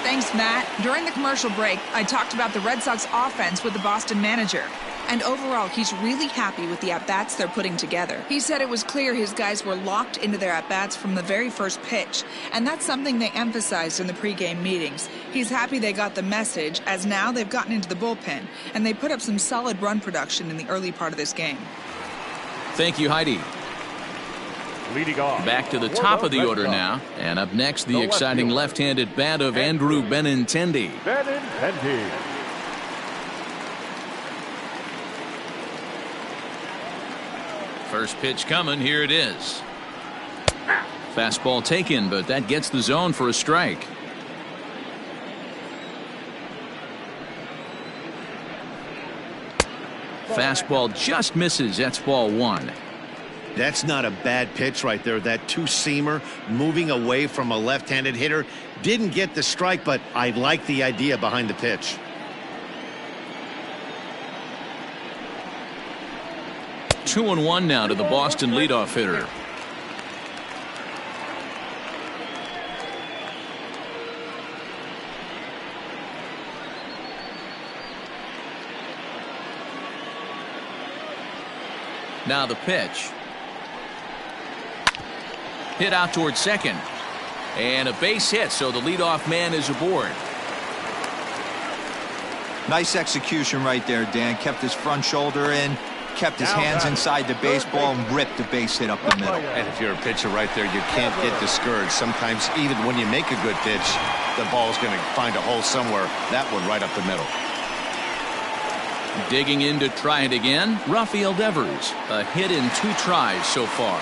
F: Thanks, Matt. During the commercial break, I talked about the Red Sox offense with the Boston manager. And overall, he's really happy with the at-bats they're putting together. He said it was clear his guys were locked into their at-bats from the very first pitch, and that's something they emphasized in the pregame meetings. He's happy they got the message, as now they've gotten into the bullpen, and they put up some solid run production in the early part of this game.
A: Thank you, Heidi.
D: Leading off.
A: Back to the top of the order now. And up next, the exciting left-handed bat of Andrew Benintendi.
D: Benintendi.
A: First pitch coming. Here it is. Fastball taken, but that gets the zone for a strike. Fastball just misses. That's ball one.
B: That's not a bad pitch right there. That two-seamer moving away from a left-handed hitter. Didn't get the strike, but I like the idea behind the pitch.
A: Two and one now to the Boston leadoff hitter. Now the pitch. Hit out towards second. And a base hit, so the leadoff man is aboard.
C: Nice execution right there, Dan. Kept his front shoulder in, kept his hands inside the baseball, and ripped the base hit up the middle.
B: And if you're a pitcher right there, you can't get discouraged. Sometimes even when you make a good pitch, the ball's going to find a hole somewhere. That one right up the middle.
A: Digging in to try it again, Rafael Devers. A hit in 2 tries so far.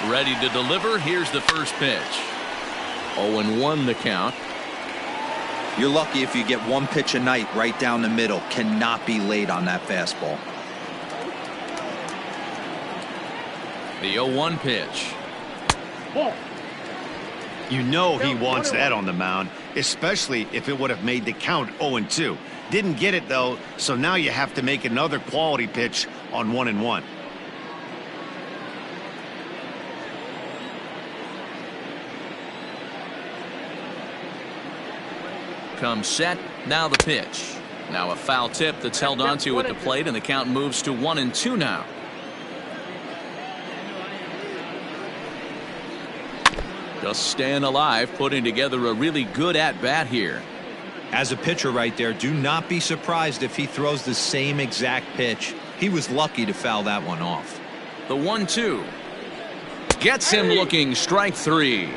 A: Ready to deliver. Here's the first pitch. 0-1 the count.
C: You're lucky if you get one pitch a night right down the middle. Cannot be late on that fastball.
A: The 0-1 pitch.
B: You know he wants that on the mound, especially if it would have made the count 0-2. Didn't get it, though, so now you have to make another quality pitch on 1-1.
A: Comes set. Now the pitch. Now a foul tip that's held onto at the plate, and the count moves to 1-2 now. Just staying alive, putting together a really good at-bat here.
C: As a pitcher right there, do not be surprised if he throws the same exact pitch. He was lucky to foul that one off.
A: The 1-2. Gets him looking. Strike 3.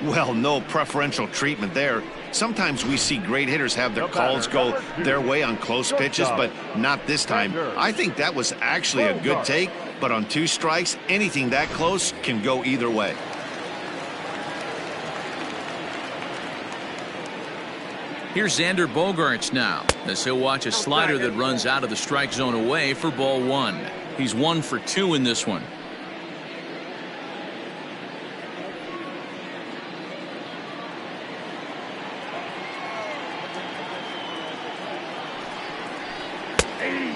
B: Well, no preferential treatment there. Sometimes we see great hitters have their calls go their way on close pitches, but not this time. I think that was actually a good take, but on 2 strikes, anything that close can go either way.
A: Here's Xander Bogaerts now, as he'll watch a slider that runs out of the strike zone away for ball 1. He's 1 for 2 in this one.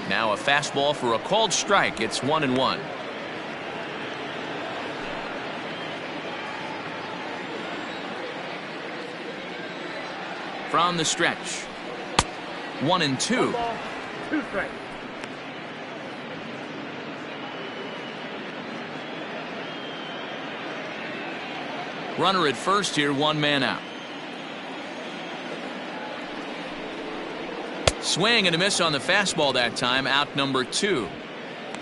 A: Now a fastball for a called strike. It's 1-1. From the stretch. 1-2.
D: 2 strikes.
A: Runner at first here, 1 man out. Swing and a miss on the fastball that time, out number 2.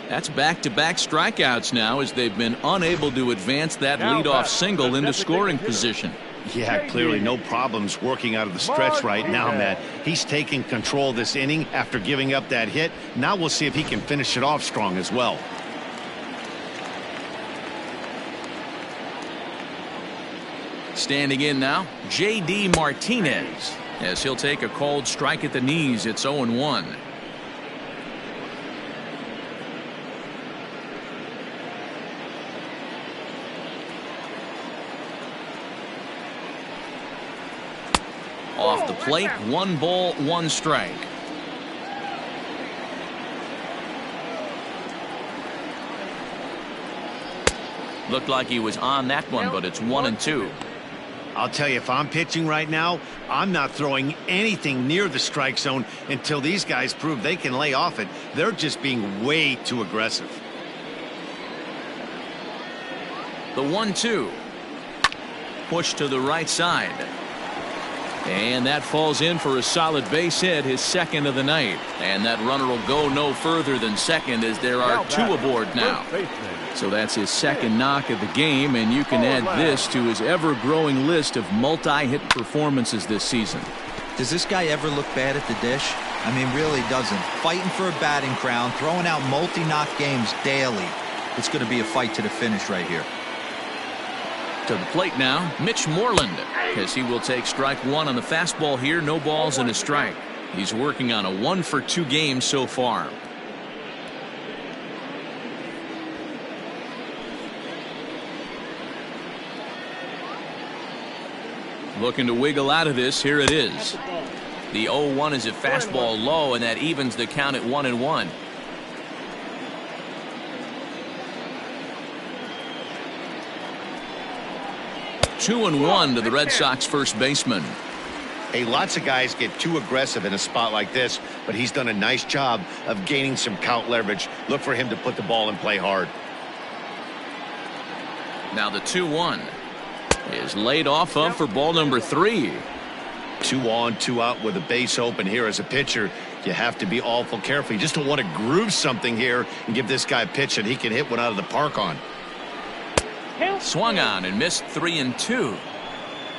A: That's back-to-back strikeouts now, as they've been unable to advance that leadoff single into scoring position.
B: Yeah, clearly no problems working out of the stretch right now, Matt. He's taking control this inning after giving up that hit. Now we'll see if he can finish it off strong as well.
A: Standing in now, J.D. Martinez, as he'll take a called strike at the knees. It's 0-1. Off the plate, 1 ball, 1 strike. Looked like he was on that one, but it's 1-2.
B: I'll tell you, if I'm pitching right now, I'm not throwing anything near the strike zone until these guys prove they can lay off it. They're just being way too aggressive.
A: The 1-2. push to the right side. And that falls in for a solid base hit, his second of the night. And that runner will go no further than second as there are two aboard now. So that's his second knock of the game, and you can add this to his ever-growing list of multi-hit performances this season.
C: Does this guy ever look bad at the dish? I mean, really doesn't. Fighting for a batting crown, throwing out multi-knock games daily. It's going to be a fight to the finish right here.
A: To the plate now, Mitch Moreland, as he will take strike one on the fastball here. No balls and a strike. He's working on a 1-for-2 game so far. Looking to wiggle out of this. Here it is. The 0-1 is a fastball low, and that evens the count at 1-1. Two and one to the Red Sox first baseman.
E: Hey, lots of guys get too aggressive in a spot like this, but he's done a nice job of gaining some count leverage. Look for him to put the ball in play hard.
A: Now the 2-1 is laid off of for ball number 3.
E: 2 on, 2 out with a base open here. As a pitcher, you have to be awful careful. You just don't want to groove something here and give this guy a pitch that he can hit one out of the park on.
A: Swung on and missed 3-2.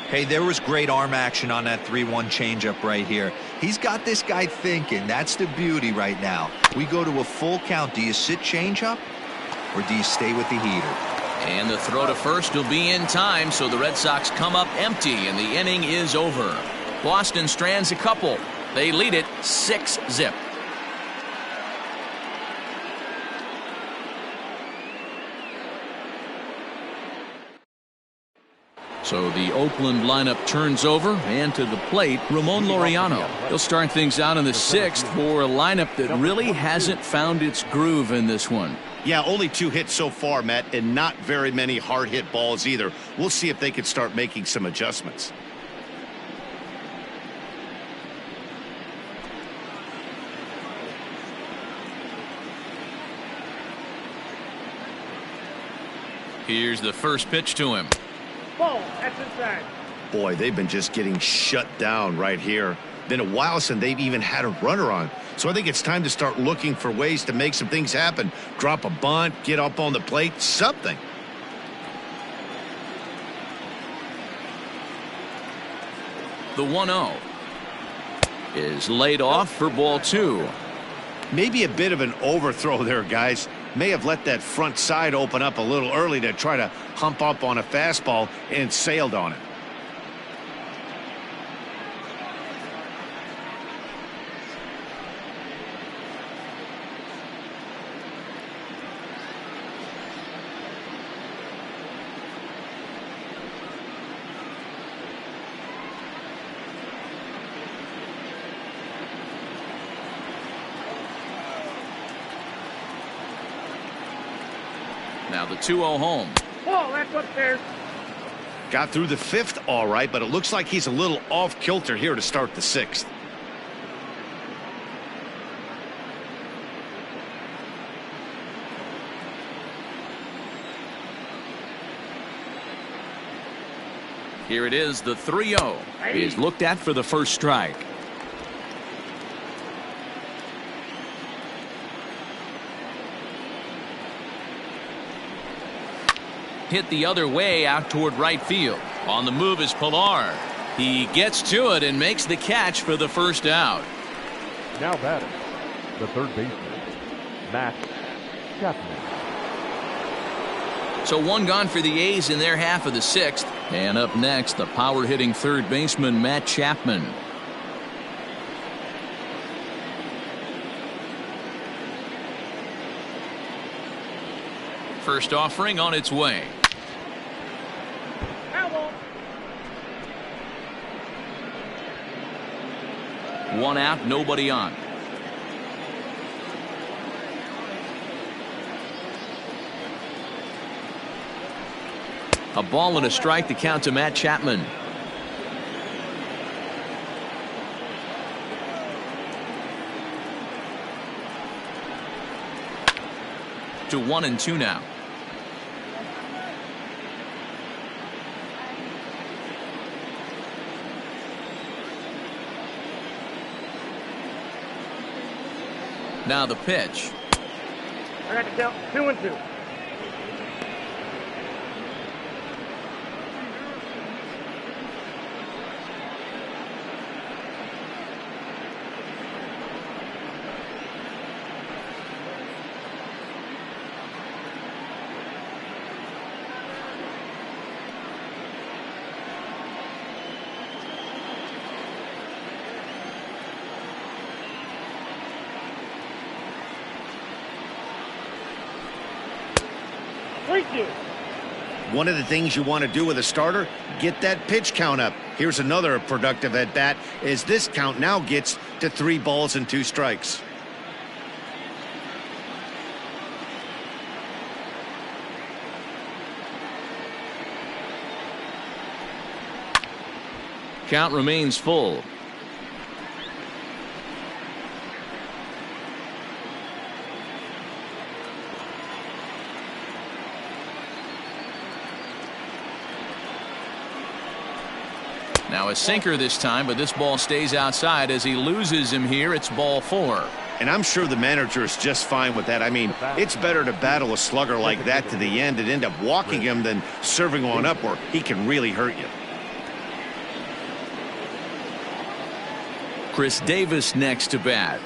C: Hey, there was great arm action on that 3-1 changeup right here. He's got this guy thinking. That's the beauty right now. We go to a full count. Do you sit changeup or do you stay with the heater?
A: And the throw to first will be in time, so the Red Sox come up empty and the inning is over. Boston strands a couple. They lead it 6-0. So the Oakland lineup turns over, and to the plate, Ramon Laureano. He'll start things out in the 6th for a lineup that really hasn't found its groove in this one.
E: Yeah, only 2 hits so far, Matt, and not very many hard hit balls either. We'll see if they can start making some adjustments.
A: Here's the first pitch to him.
G: That's inside.
E: Boy, they've been just getting shut down right here. Been a while since they've even had a runner on. So I think it's time to start looking for ways to make some things happen. Drop a bunt, get up on the plate, something.
A: The 1-0 is laid off for ball 2.
B: Maybe a bit of an overthrow there, guys. May have let that front side open up a little early to try to hump up on a fastball and sailed on it.
A: Now the 2-0 home.
G: Whoa, that's upstairs.
B: Got through the 5th all right, but it looks like he's a little off kilter here to start the 6th.
A: Here it is, the 3-0 is looked at for the first strike. Hit the other way out toward right field. On the move is Pilar. He gets to it and makes the catch for the first out.
D: Now batting, the third baseman, Matt Chapman.
A: So one gone for the A's in their half of the 6th. And up next, the power-hitting third baseman, Matt Chapman. First offering on its way. One out, nobody on. A ball and a strike to count to Matt Chapman. To 1-2 now. Now the pitch.
G: I got to count 2-2.
E: One of the things you want to do with a starter, get that pitch count up. Here's another productive at bat as this count now gets to 3 balls and 2 strikes.
A: Count remains full. Now a sinker this time, but this ball stays outside as he loses him here. It's ball 4.
E: And I'm sure the manager is just fine with that. I mean, it's better to battle a slugger like that to the end and end up walking him than serving one up where he can really hurt you.
A: Chris Davis next to bat.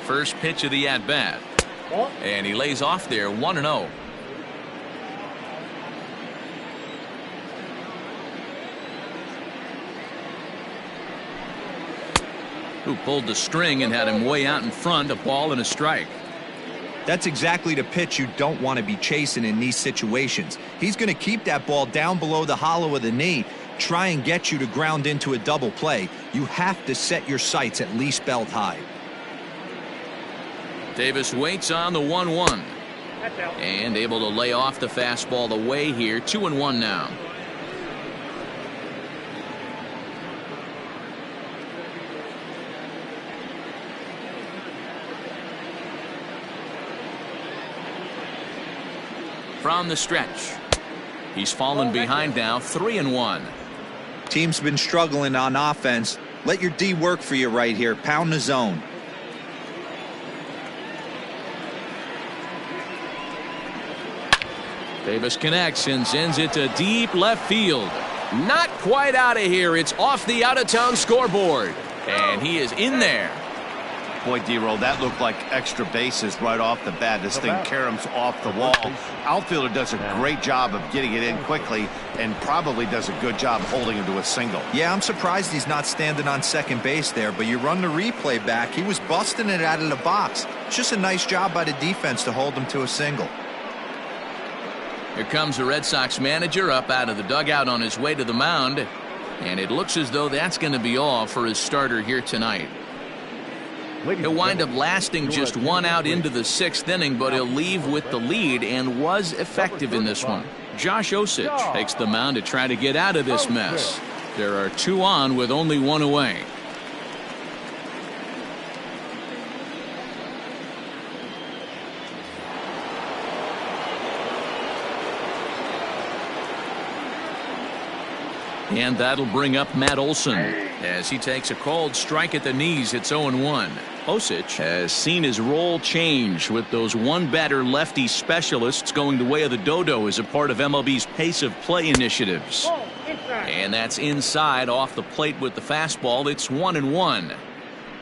A: First pitch of the at-bat. And he lays off there 1-0. Who pulled the string and had him way out in front, a ball and a strike.
C: That's exactly the pitch you don't want to be chasing in these situations. He's going to keep that ball down below the hollow of the knee, try and get you to ground into a double play. You have to set your sights at least belt high.
A: Davis waits on the 1-1 and able to lay off the fastball away here. 2-1 now. From the stretch, he's fallen behind now. 3-1.
C: Team's been struggling on offense. Let your D work for you right here. Pound the zone.
A: Davis connects and sends it to deep left field. Not quite out of here. It's off the out-of-town scoreboard. And he is in there.
E: Boy, D-Roll, that looked like extra bases right off the bat. This thing caroms off the wall. Outfielder does a great job of getting it in quickly and probably does a good job holding him to a single.
C: Yeah, I'm surprised he's not standing on second base there, but you run the replay back. He was busting it out of the box. It's just a nice job by the defense to hold him to a single.
A: Here comes the Red Sox manager up out of the dugout on his way to the mound. And it looks as though that's going to be all for his starter here tonight. He'll wind up lasting just 1 out into the 6th inning, but he'll leave with the lead and was effective in this one. Josh Osich takes the mound to try to get out of this mess. There are 2 on with only 1 away. And that'll bring up Matt Olson as he takes a cold strike at the knees. It's 0-1. Osich has seen his role change with those one-batter lefty specialists going the way of the dodo as a part of MLB's pace of play initiatives. And that's inside off the plate with the fastball. It's 1-1.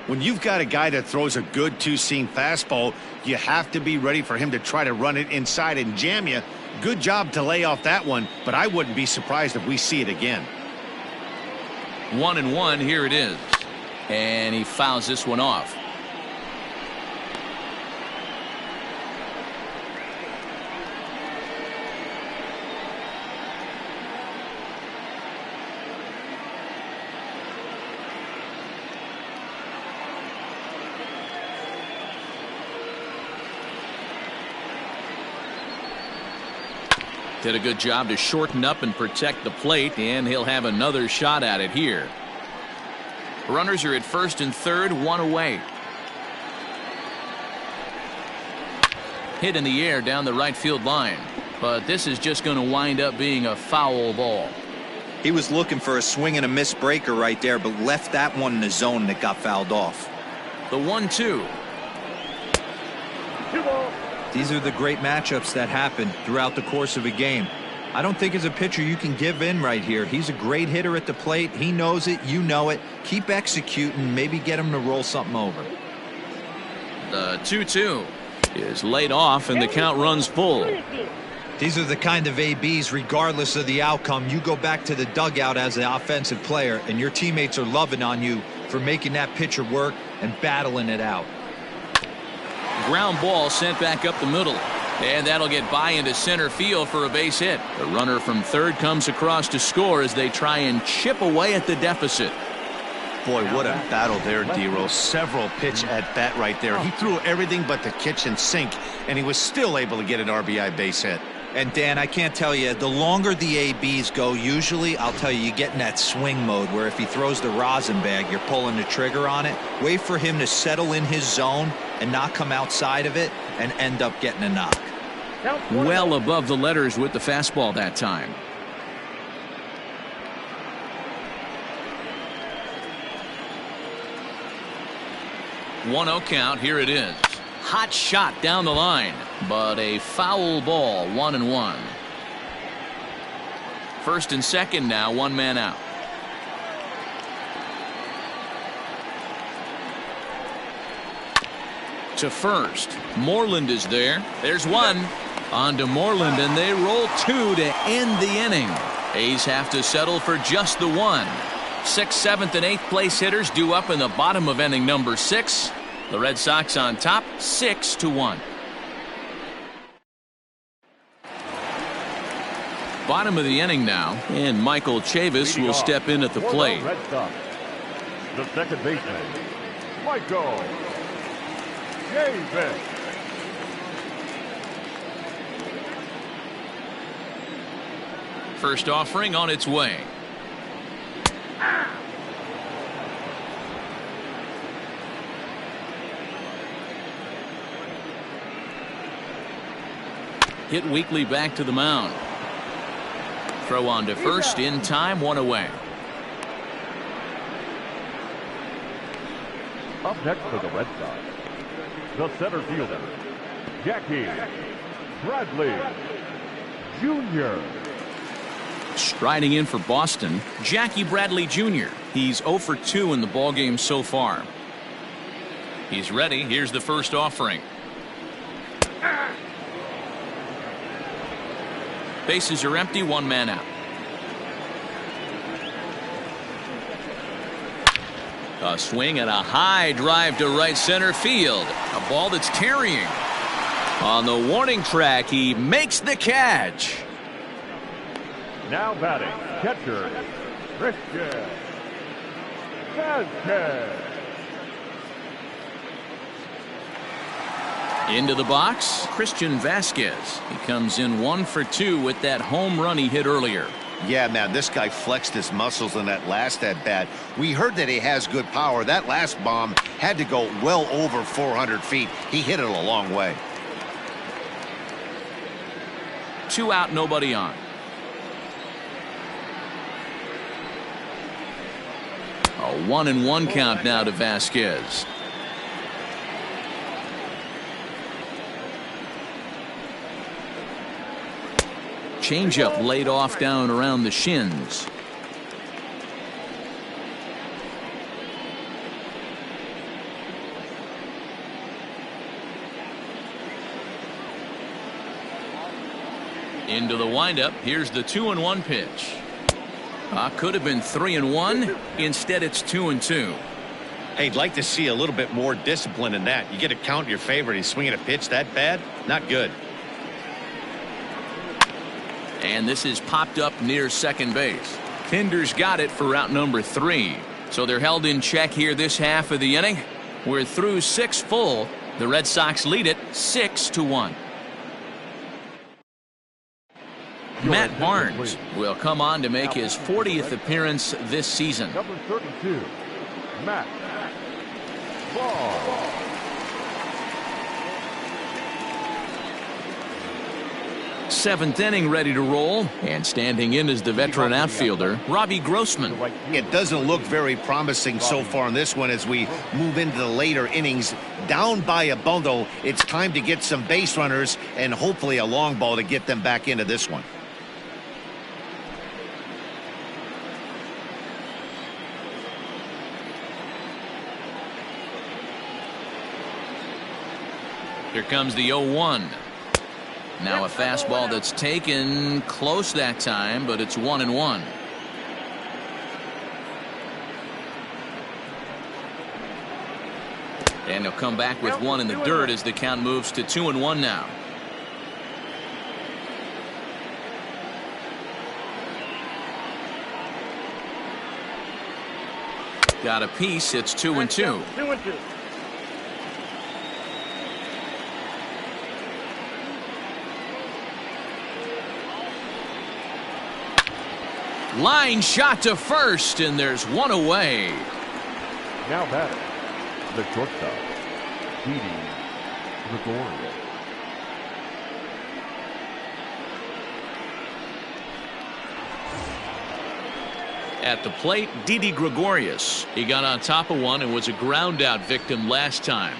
E: When you've got a guy that throws a good two-seam fastball, you have to be ready for him to try to run it inside and jam you. Good job to lay off that one, but I wouldn't be surprised if we see it again.
A: 1-1. Here it is. And he fouls this one off. Did a good job to shorten up and protect the plate, and he'll have another shot at it here. Runners are at first and third, 1 away. Hit in the air down the right field line. But this is just going to wind up being a foul ball.
C: He was looking for a swing and a miss breaker right there, but left that one in the zone that got fouled off.
A: The 1-2.
C: These are the great matchups that happen throughout the course of a game. I don't think as a pitcher you can give in right here. He's a great hitter at the plate. He knows it. You know it. Keep executing. Maybe get him to roll something over.
A: The 2-2 is laid off, and the count runs full.
C: These are the kind of ABs, regardless of the outcome, you go back to the dugout as an offensive player, and your teammates are loving on you for making that pitcher work and battling it out.
A: Ground ball sent back up the middle. And that'll get by into center field for a base hit. The runner from third comes across to score as they try and chip away at the deficit.
B: Boy, what a battle there, D-Rose. Several pitch at bat right there. He threw everything but the kitchen sink, and he was still able to get an RBI base hit.
C: And Dan, I can't tell you, the longer the ABs go, usually, I'll tell you get in that swing mode where if he throws the rosin bag, you're pulling the trigger on it. Wait for him to settle in his zone and not come outside of it and end up getting a knock.
A: Well above the letters with the fastball that time. One-0 count. Here it is. Hot shot down the line, but a foul ball. 1-1. First and second now. One man out. To first. Moreland is there. There's one. On to Moreland, and they roll two to end the inning. A's have to settle for just the one. 6th, 7th, and 8th place hitters due up in the bottom of inning number 6. The Red Sox on top, 6-1. Bottom of the inning now, and Michael Chavis will step in at the plate.
D: The second baseman, Michael Chavis.
A: First offering on its way. Hit weakly back to the mound. Throw on to first in time, one away.
D: Up next for the Red Sox, the center fielder, Jackie Bradley Jr.
A: Striding in for Boston, Jackie Bradley Jr. He's 0 for 2 in the ballgame so far. He's ready. Here's the first offering. Bases are empty, one man out. A swing and a high drive to right center field. A ball that's carrying. On the warning track, he makes the catch.
D: Now batting, catcher, Christian Vázquez.
A: Into the box, Christian Vázquez. He comes in 1 for 2 with that home run he hit earlier.
B: Yeah, man, this guy flexed his muscles in that last at-bat. We heard that he has good power. That last bomb had to go well over 400 feet. He hit it a long way.
A: 2 out, nobody on. A 1-1 count now to Vázquez. Changeup laid off down around the shins. Into the windup. Here's the 2-1 pitch. Could have been 3-1. Instead, it's 2-2.
B: Hey, I'd like to see a little bit more discipline in that. You get a count in your favor. He's swinging a pitch that bad. Not good.
A: And this is popped up near second base. Kinder's got it for route number 3. So they're held in check here this half of the inning. We're through 6 full. The Red Sox lead it 6-1. Matt Barnes will come on to make his 40th appearance this season.
D: Number 32, Matt Barnes.
A: 7th inning ready to roll, and standing in is the veteran outfielder, Robbie Grossman.
E: It doesn't look very promising so far in this one as we move into the later innings. Down by a bundle, it's time to get some base runners and hopefully a long ball to get them back into this one.
A: Here comes the 0-1. Now a fastball that's taken close that time, but it's 1-1. And he'll come back with one in the dirt as the count moves to 2-1 now. Got a piece. It's 2-2.
G: 2-2.
A: Line shot to first, and there's one away.
D: Now batting, the shortstop, Didi Gregorius.
A: At the plate, Didi Gregorius. He got on top of one and was a ground out victim last time.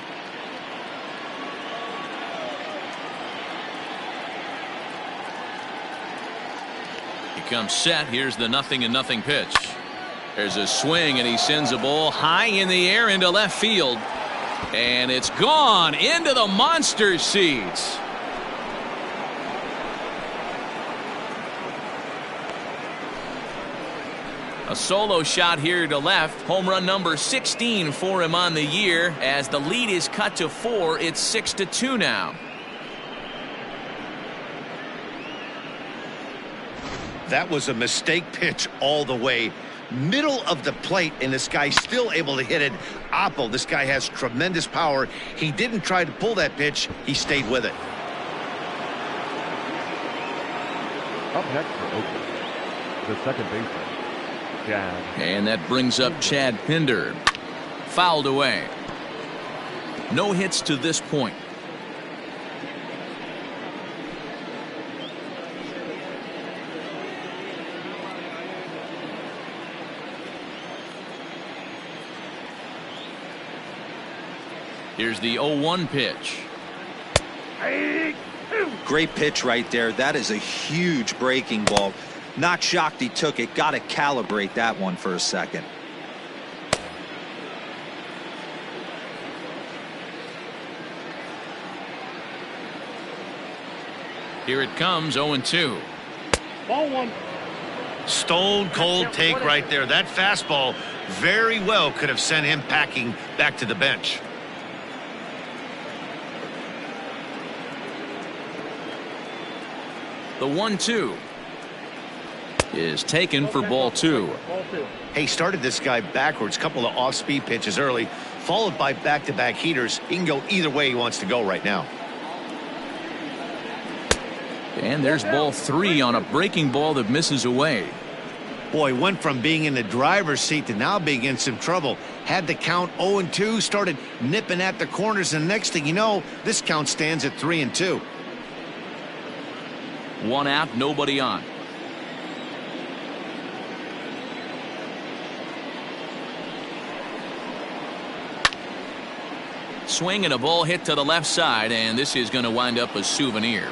A: Comes set. Here's the 0-0 pitch. There's a swing, and he sends a ball high in the air into left field, and it's gone into the monster seats. A solo shot here to left. Home run number 16 for him on the year. As the lead is cut to 4, it's 6-2 now.
E: That was a mistake pitch all the way. Middle of the plate, and this guy's still able to hit it. Oppo, this guy has tremendous power. He didn't try to pull that pitch. He stayed with it.
D: Up next for Oakland, the second baseman, Chad.
A: And that brings up Chad Pinder. Fouled away. No hits to this point. Here's the 0-1 pitch.
C: Great pitch right there. That is a huge breaking ball. Not shocked he took it. Got to calibrate that one for a second.
A: Here it comes, 0-2.
G: Ball one.
E: Stone cold take right there. That fastball very well could have sent him packing back to the bench.
A: The 1-2 is taken for ball 2.
G: Ball 2.
E: Hey, started this guy backwards. Couple of off-speed pitches early, followed by back-to-back heaters. He can go either way he wants to go right now.
A: And there's ball 3 on a breaking ball that misses away.
E: Boy, went from being in the driver's seat to now being in some trouble. Had the count 0-2, started nipping at the corners, and next thing you know, this count stands at 3-2.
A: 1 out, nobody on. Swing and a ball hit to the left side, and this is going to wind up a souvenir.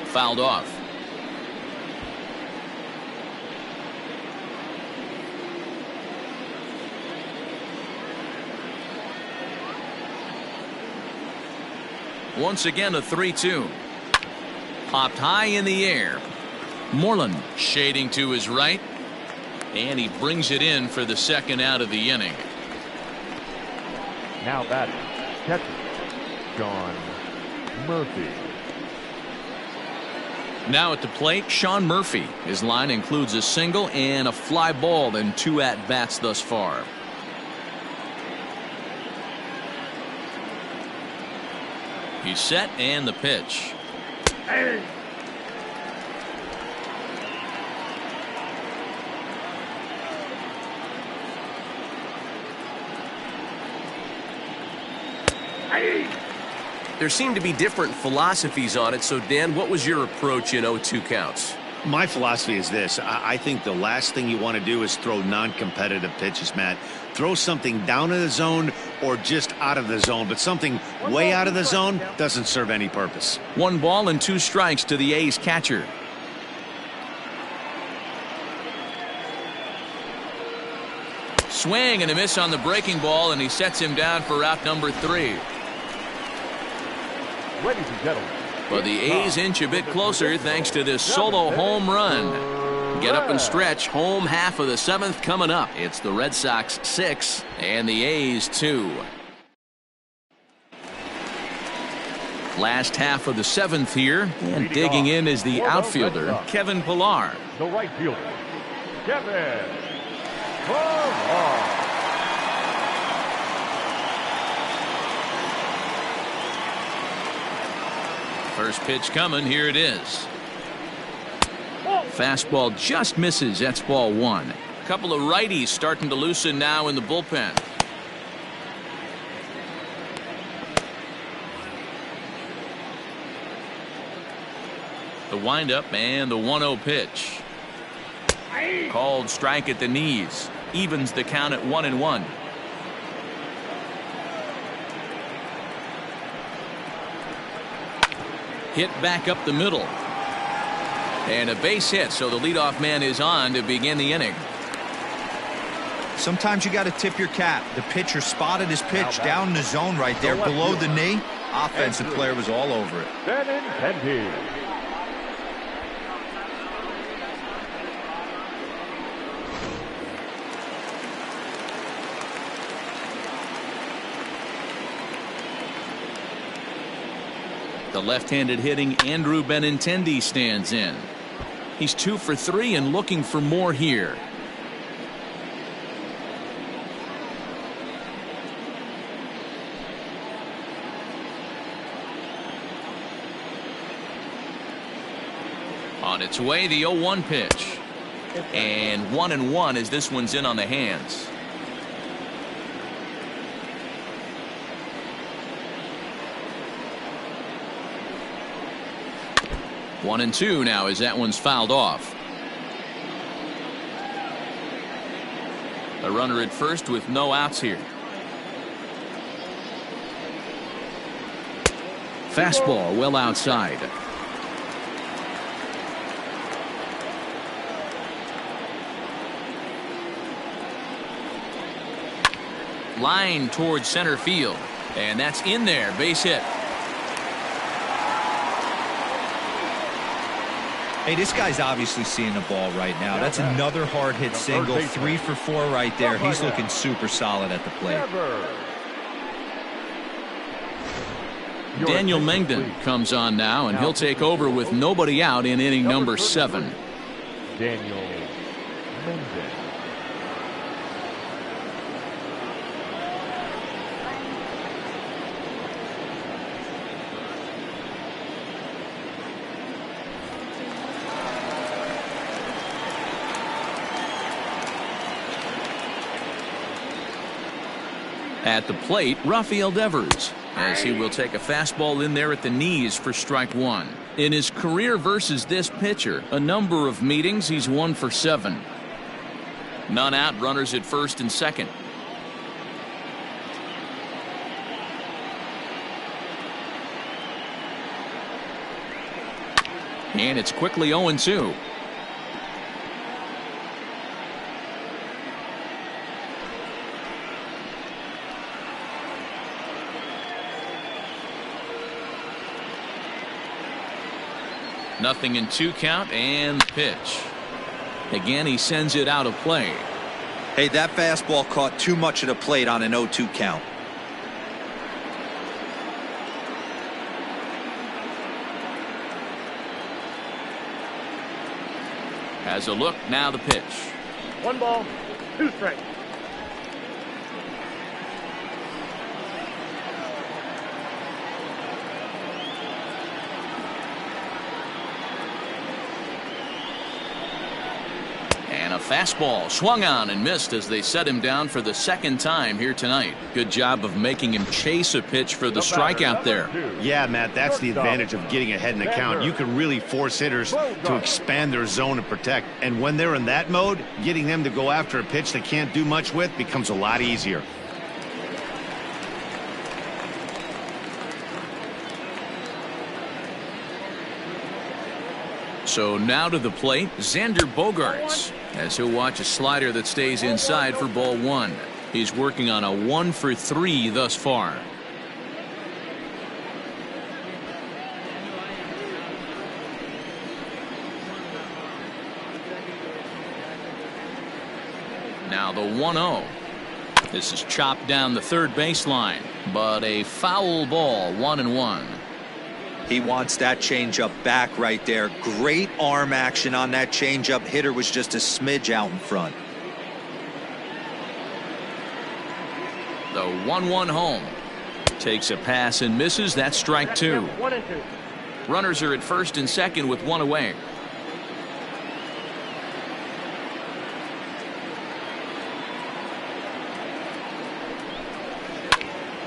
A: Fouled off. Once again, a 3-2. Popped high in the air. Moreland shading to his right, and he brings it in for the second out of the inning.
D: Now batting, catcher, Sean Murphy.
A: Now at the plate, Sean Murphy. His line includes a single and a fly ball in 2 at-bats thus far. He's set, and the pitch.
H: There seem to be different philosophies on it, so Dan, what was your approach in 0-2 counts?
B: My philosophy is this. I think the last thing you want to do is throw non-competitive pitches, Matt. Throw something down in the zone or just out of the zone, but something way out of the zone doesn't serve any purpose.
A: 1 ball and 2 strikes to the A's catcher. Swing and a miss on the breaking ball, and he sets him down for out number 3.
D: Ladies and gentlemen.
A: But the A's inch a bit closer thanks to this solo home run. Get up and stretch. Home half of the 7th coming up. It's the Red Sox 6 and the A's 2. Last half of the 7th here, and digging in is the outfielder, Kevin Pillar.
D: The right fielder, Kevin Pillar.
A: First pitch coming. Here it is. Fastball just misses. That's ball 1. A couple of righties starting to loosen now in the bullpen. The windup and the 1-0 pitch. Called strike at the knees. Evens the count at 1-1. Hit back up the middle. And a base hit, so the leadoff man is on to begin the inning.
C: Sometimes you got to tip your cap. The pitcher spotted his pitch down in the zone right there below the knee. Offensive player was all over it.
D: Benintendi.
A: The left-handed hitting Andrew Benintendi stands in. He's 2 for 3 and looking for more here. On its way, the 0-1 pitch. And 1-1 as this one's in on the hands. One and 2 now as that one's fouled off. A runner at first with no outs here. Fastball well outside. Line towards center field, and that's in there. Base hit.
C: Hey, this guy's obviously seeing the ball right now. That's another hard hit single. 3 for 4 right there. He's looking super solid at the plate.
A: Daniel Mengden comes on now, and he'll take over with nobody out in inning number 7.
D: Daniel Mengden.
A: At the plate, Rafael Devers, as he will take a fastball in there at the knees for strike 1. In his career versus this pitcher, a number of meetings, he's 1 for 7. None out, runners at first and second. And it's quickly 0-2. Nothing in 2 count and pitch. Again, he sends it out of play.
C: Hey, that fastball caught too much of the plate on an 0-2 count.
A: Has a look, now the pitch.
G: 1 ball, 2 strikes.
A: And a fastball swung on and missed as they set him down for the second time here tonight. Good job of making him chase a pitch for the strikeout there.
B: Yeah, Matt, that's the advantage of getting ahead in the count. You can really force hitters to expand their zone and protect. And when they're in that mode, getting them to go after a pitch they can't do much with becomes a lot easier.
A: So now to the plate, Xander Bogaerts, as he'll watch a slider that stays inside for ball one. He's working on a 1-for-3 thus far. Now the 1-0. This is chopped down the third baseline, but a foul ball, 1-1.
C: He wants that changeup back right there. Great arm action on that changeup. Hitter was just a smidge out in front.
A: The 1-1 home. Takes a pass and misses. That's strike two.
G: 1-2.
A: Runners are at first and second with one away.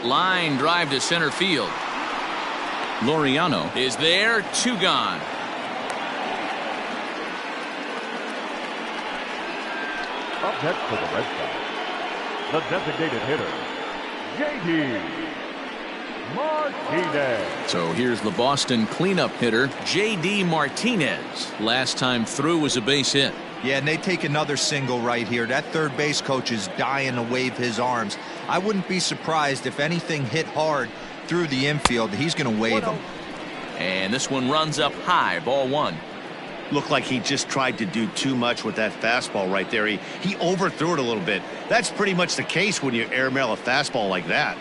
A: Line drive to center field. Laureano is there, two gone.
D: Up next for the Red Sox, the designated hitter, J.D. Martinez.
A: So here's the Boston cleanup hitter, J.D. Martinez. Last time through was a base hit.
C: Yeah, and they take another single right here. That third base coach is dying to wave his arms. I wouldn't be surprised if anything hit hard through the infield. He's going to wave them.
A: And this one runs up high, ball one.
B: Looked like he just tried to do too much with that fastball right there. He overthrew it a little bit. That's pretty much the case when you airmail a fastball like that.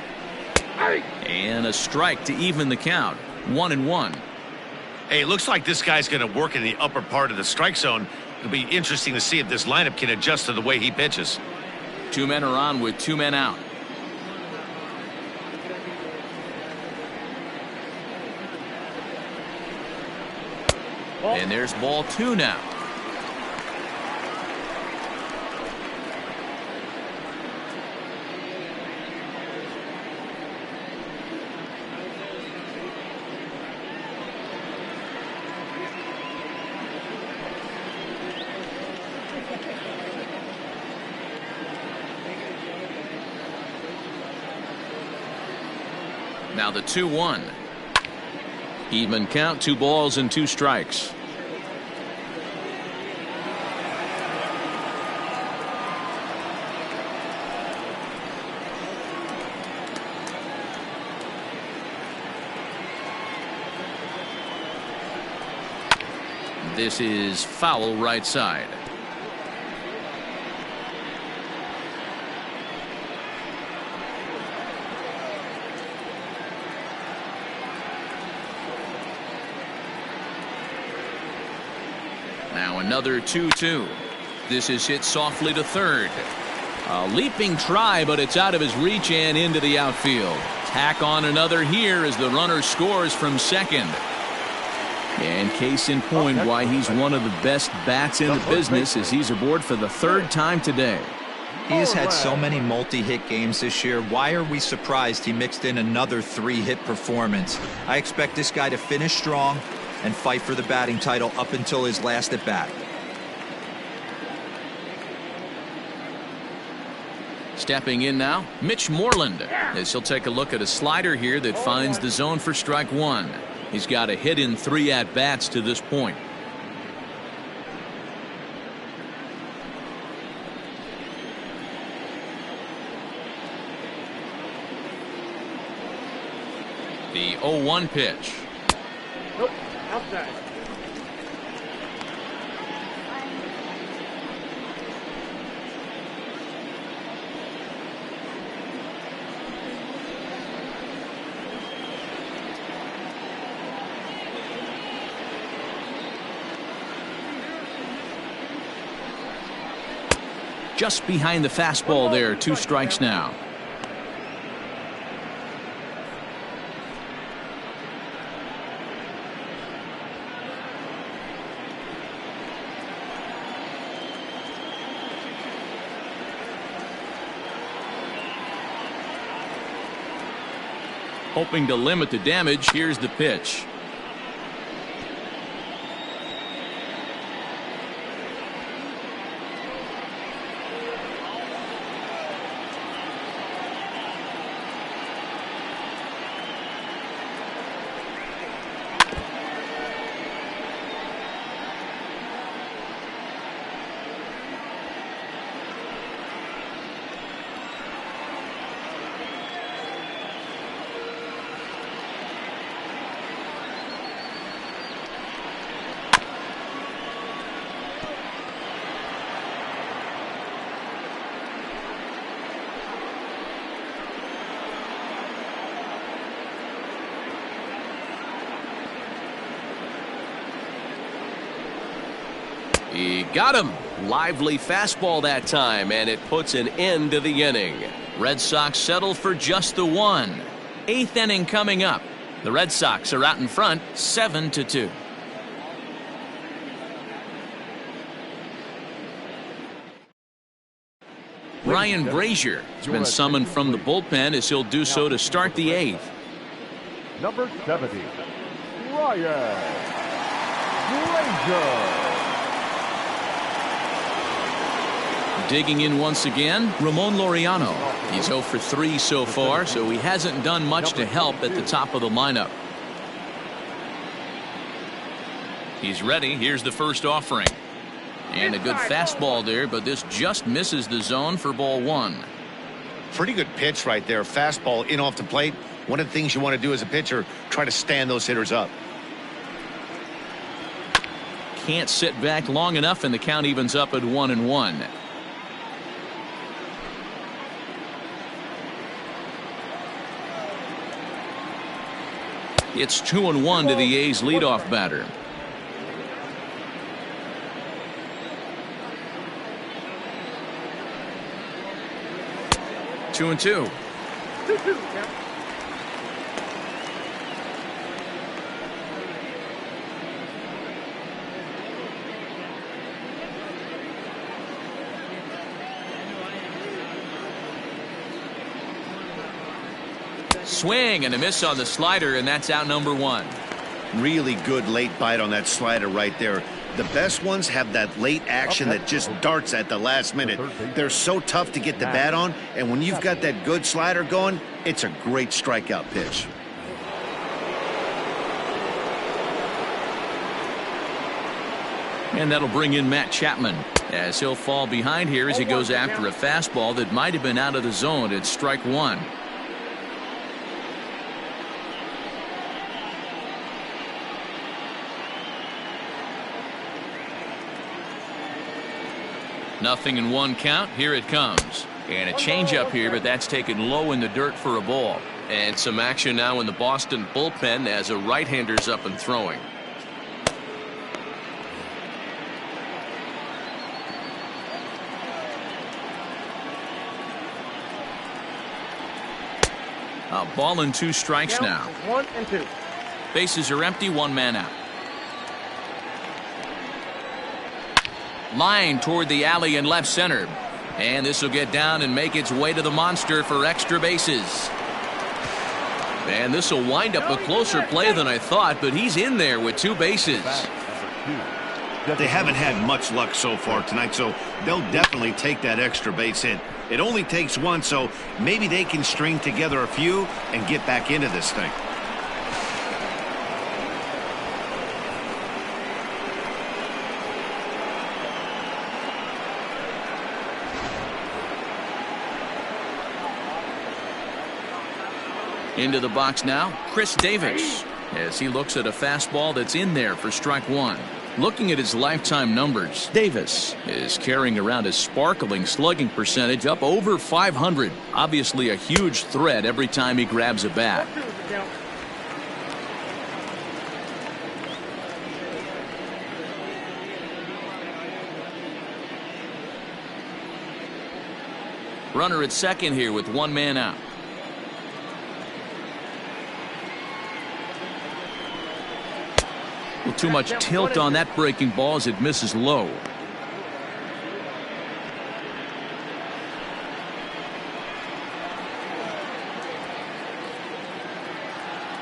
A: And a strike to even the count. 1-1.
E: Hey, it looks like this guy's going to work in the upper part of the strike zone. It'll be interesting to see if this lineup can adjust to the way he pitches.
A: Two men are on with two men out. And there's ball two now. Now the 2-1. Even count, 2 balls and 2 strikes. This is foul right side. Now another 2-2. This is hit softly to third. A leaping try, but it's out of his reach and into the outfield. Tack on another here as the runner scores from second. And case in point why he's one of the best bats in the business as he's aboard for the third time today.
C: He has had so many multi-hit games this year. Why are we surprised he mixed in another 3-hit performance? I expect this guy to finish strong and fight for the batting title up until his last at bat.
A: Stepping in now, Mitch Moreland, as he'll take a look at a slider here that finds the zone for strike one. He's got a hit in 3 at-bats to this point. The 0-1 pitch.
G: Nope, outside.
A: Just behind the fastball there, 2 strikes now. Hoping to limit the damage, here's the pitch. He got him. Lively fastball that time, and it puts an end to the inning. Red Sox settle for just the one. 8th inning coming up. The Red Sox are out in front, 7-2. Ryan Brazier has been summoned from the bullpen as he'll do so to start the 8th.
D: Number 70, Ryan Brazier.
A: Digging in once again, Ramon Laureano. He's 0 for 3 so far, so he hasn't done much to help at the top of the lineup. He's ready. Here's the first offering. And a good fastball there, but this just misses the zone for ball 1.
E: Pretty good pitch right there. Fastball in off the plate. One of the things you want to do as a pitcher, try to stand those hitters up.
A: Can't sit back long enough, and the count evens up at 1-1. It's 2-1 to the A's leadoff batter. Two and two. Swing and a miss on the slider, and that's out number 1.
E: Really good late bite on that slider right there. The best ones have that late action that just darts at the last minute. They're so tough to get the bat on, and when you've got that good slider going, it's a great strikeout pitch.
A: And that'll bring in Matt Chapman as he'll fall behind here as he goes after a fastball that might have been out of the zone. It's strike 1. Nothing in 1 count. Here it comes. And a changeup here, but that's taken low in the dirt for a ball. And some action now in the Boston bullpen as a right-hander's up and throwing. A ball and 2 strikes now.
G: 1 and 2.
A: Bases are empty, 1 man out. Line toward the alley in left center. And this will get down and make its way to the monster for extra bases. And this will wind up a closer play than I thought, but he's in there with 2 bases.
E: They haven't had much luck so far tonight, so they'll definitely take that extra base hit. It only takes 1, so maybe they can string together a few and get back into this thing.
A: Into the box now, Chris Davis, as he looks at a fastball that's in there for strike 1. Looking at his lifetime numbers, Davis is carrying around a sparkling slugging percentage up over 500. Obviously a huge threat every time he grabs a bat. Runner at second here with 1 man out. Too much tilt on that breaking ball as it misses low.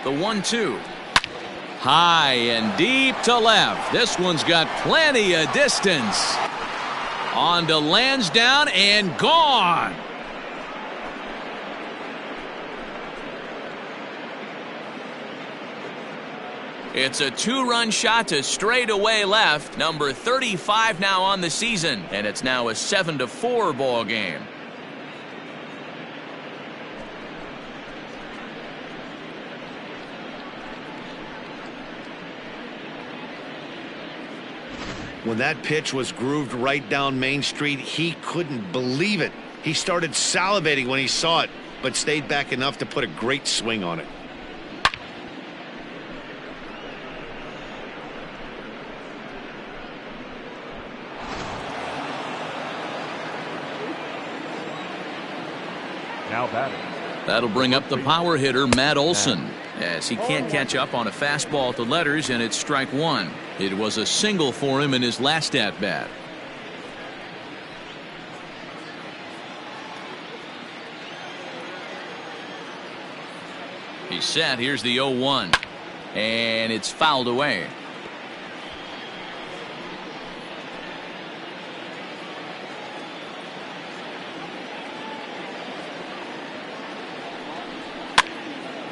A: The 1-2. High and deep to left. This one's got plenty of distance. On to Lansdowne and gone. It's a 2-run shot to straightaway left. Number 35 now on the season, and it's now a 7-4 ball game.
E: When that pitch was grooved right down Main Street, he couldn't believe it. He started salivating when he saw it, but stayed back enough to put a great swing on it.
D: Now batting.
A: That'll bring up the power hitter, Matt Olson, as he can't catch up on a fastball at the letters, and it's strike one. It was a single for him in his last at-bat. He's set. Here's the 0-1, and it's fouled away.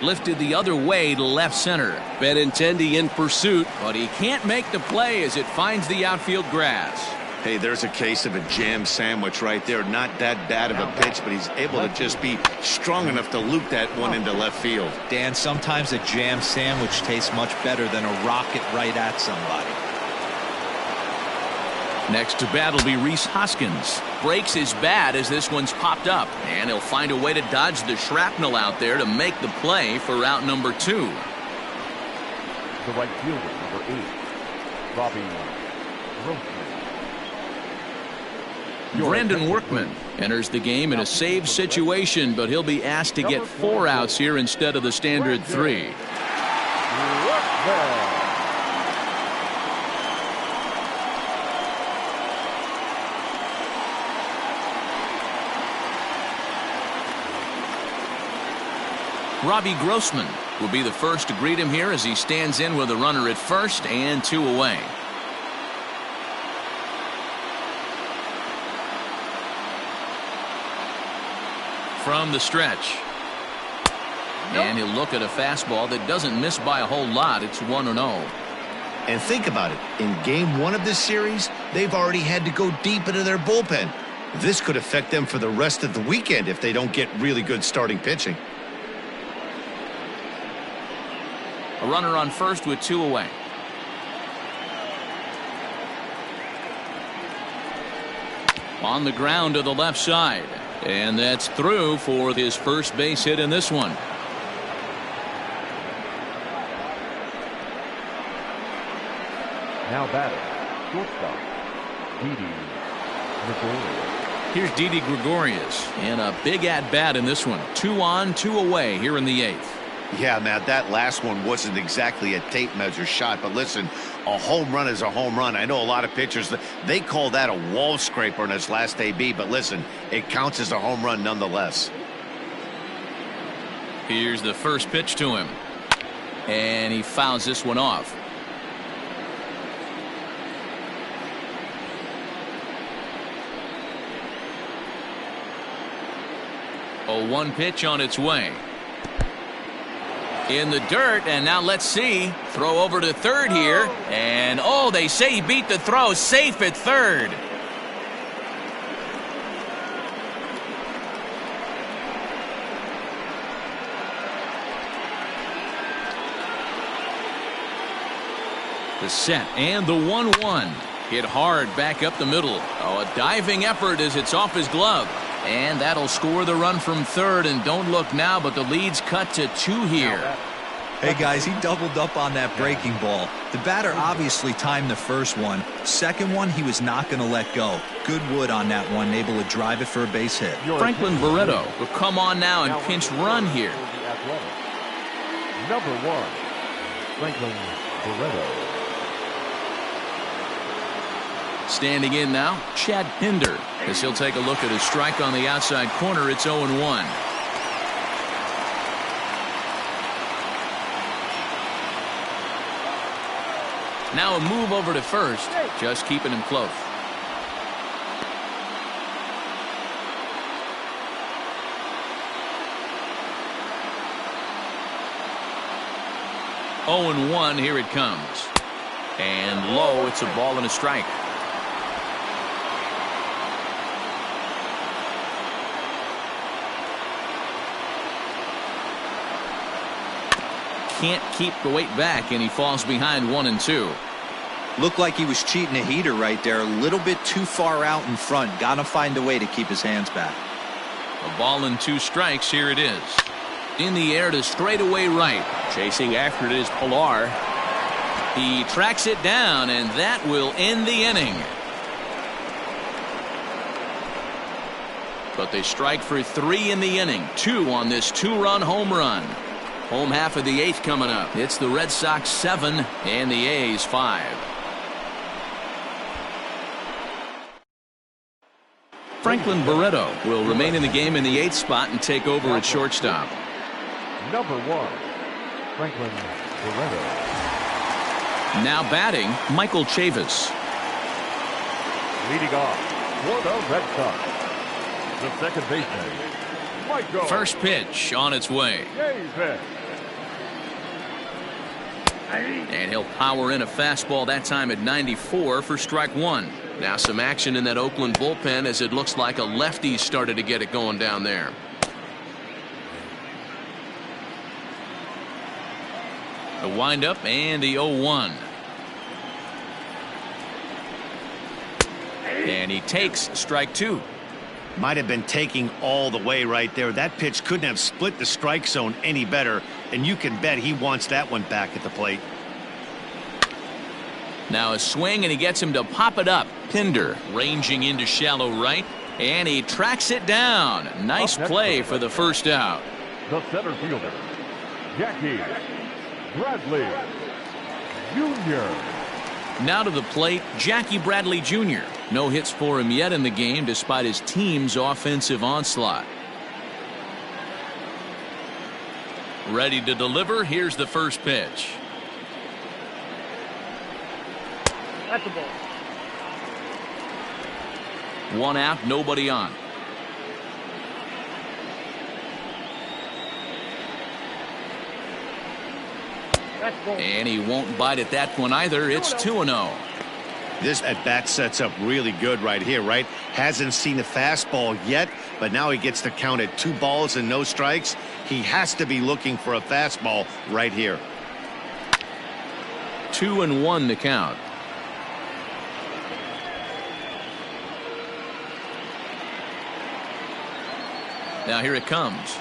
A: Lifted the other way to left center.
H: Benintendi in pursuit,
A: but he can't make the play as it finds the outfield grass.
E: Hey, there's a case of a jam sandwich right there. Not that bad of a pitch, but he's able to just be strong enough to loop that one into left field.
C: Dan, sometimes a jam sandwich tastes much better than a rocket right at somebody.
A: Next to bat will be Rhys Hoskins. Breaks his bat as this one's popped up, and he'll find a way to dodge the shrapnel out there to make the play for out number 2.
D: The right fielder, number 8, Robbie Grossman.
A: Brandon Workman enters the game in a save situation, but he'll be asked to get 4 outs here instead of the standard 3. Robbie Grossman will be the first to greet him here as he stands in with a runner at first and 2 away. From the stretch. And he'll look at a fastball that doesn't miss by a whole lot. It's 1-0.
E: And think about it. In game 1 of this series, they've already had to go deep into their bullpen. This could affect them for the rest of the weekend if they don't get really good starting pitching.
A: A runner on first with 2 away. On the ground to the left side. And that's through for his first base hit in this one.
D: Now batting, shortstop, Didi Gregorius.
A: Here's Didi Gregorius in a big at-bat in this one. 2 on, 2 away here in the 8th.
E: Yeah, Matt, that last one wasn't exactly a tape measure shot, but listen, a home run is a home run. I know a lot of pitchers, they call that a wall scraper in his last AB, but listen, it counts as a home run nonetheless.
A: Here's the first pitch to him, and he fouls this one off. A 1 pitch on its way. In the dirt, and now let's see. Throw over to third here, and oh, they say he beat the throw. Safe at third. The set and the 1-1. Hit hard back up the middle. Oh, a diving effort as it's off his glove. And that'll score the run from third, and don't look now, but the lead's cut to 2 here.
C: Hey guys, he doubled up on that breaking ball. The batter obviously timed the first one. Second one, he was not going to let go. Good wood on that one, able to drive it for a base hit.
A: Franklin Barreto will come on now and pinch run here.
D: Number 1, Franklin Barreto.
A: Standing in now, Chad Pinder, as he'll take a look at a strike on the outside corner. It's 0-1. Now a move over to first, just keeping him close. Oh, and 1, here it comes. And low, it's a ball and a strike. Can't keep the weight back, and he falls behind 1 and 2.
C: Looked like he was cheating a heater right there. A little bit too far out in front. Got to find a way to keep his hands back.
A: A ball and 2 strikes. Here it is. In the air to straightaway right.
H: Chasing after it is Pilar.
A: He tracks it down, and that will end the inning. But they strike for 3 in the inning. 2 on this 2-run home run. Home half of the 8th coming up. It's the Red Sox 7 and the A's 5. Franklin Barreto will remain in the game in the 8th spot and take over at shortstop.
D: Number 1, Franklin Barreto.
A: Now batting, Michael Chavis.
D: Leading off for the Red Sox, the second baseman, Michael.
A: First pitch on its way.
D: Chavis.
A: And he'll power in a fastball that time at 94 for strike 1. Now some action in that Oakland bullpen as it looks like a lefty started to get it going down there. The windup and the 0-1. And he takes strike 2.
B: Might have been taking all the way right there. That pitch couldn't have split the strike zone any better, and you can bet he wants that one back at the plate.
A: Now a swing, and he gets him to pop it up. Pinder ranging into shallow right, and he tracks it down. Nice play for the first out.
D: The center fielder, Jackie Bradley Jr.
A: Now to the plate, Jackie Bradley Jr. No hits for him yet in the game despite his team's offensive onslaught. Ready to deliver. Here's the first pitch.
G: That's the ball.
A: 1 out, nobody on. And he won't bite at that one either. It's 2-0.
B: This at bat sets up really good right here, right? Hasn't seen a fastball yet, but now he gets to count at 2 balls and no strikes. He has to be looking for a fastball right here.
A: 2-1 to count. Now here it comes.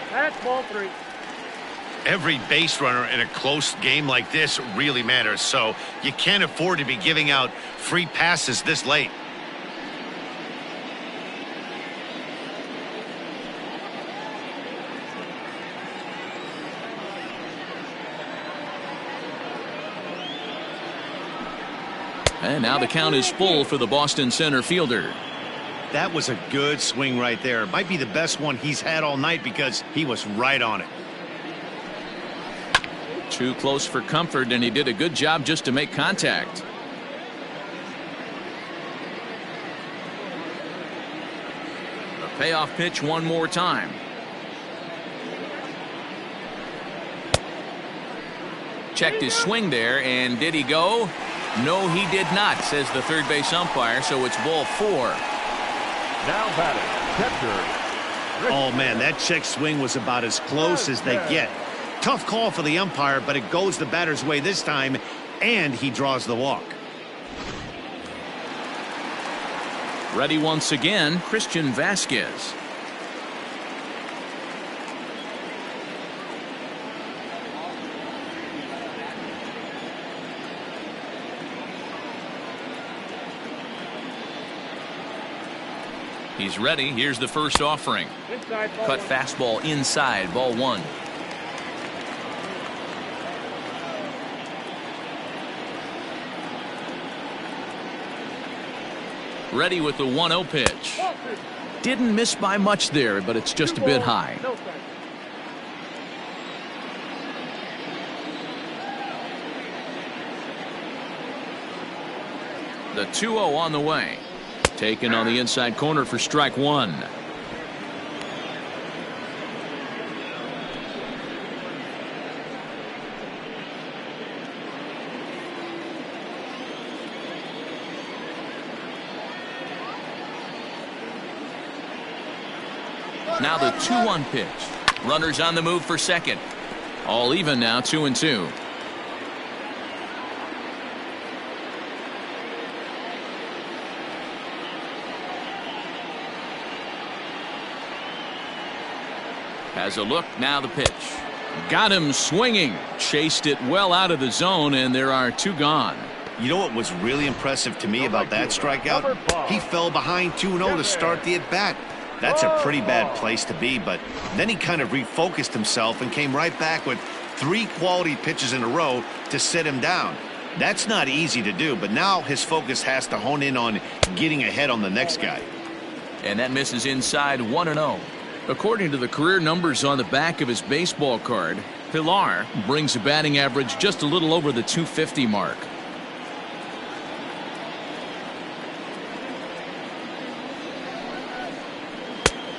G: That's ball 3.
E: Every base runner in a close game like this really matters, so you can't afford to be giving out free passes this late.
A: And now the count is full for the Boston center fielder.
B: That was a good swing right there. It might be the best one he's had all night because he was right on it.
A: Too close for comfort, and he did a good job just to make contact. A payoff pitch one more time. Checked his swing there, and did he go? No, he did not, says the third base umpire, so it's ball 4.
D: Now batting, catcher.
B: Oh, man, that check swing was about as close as they get. Tough call for the umpire, but it goes the batter's way this time, and he draws the walk.
A: Ready once again, Christian Vasquez. He's ready. Here's the first offering. Cut fastball inside, ball 1. Ready with the 1-0 pitch. Didn't miss by much there, but it's just a bit high. The 2-0 on the way. Taken on the inside corner for strike one. Now the 2-1 pitch. Runners on the move for second. All even now, 2-2. Has a look, now the pitch. Got him swinging. Chased it well out of the zone, and there are two gone.
E: You know what was really impressive to me about that strikeout? He fell behind 2-0 to start the at-bat. That's a pretty bad place to be, but then he kind of refocused himself and came right back with 3 quality pitches in a row to sit him down. That's not easy to do, but now his focus has to hone in on getting ahead on the next guy.
A: And that misses inside, 1-0. According to the career numbers on the back of his baseball card, Pilar brings a batting average just a little over the 250 mark.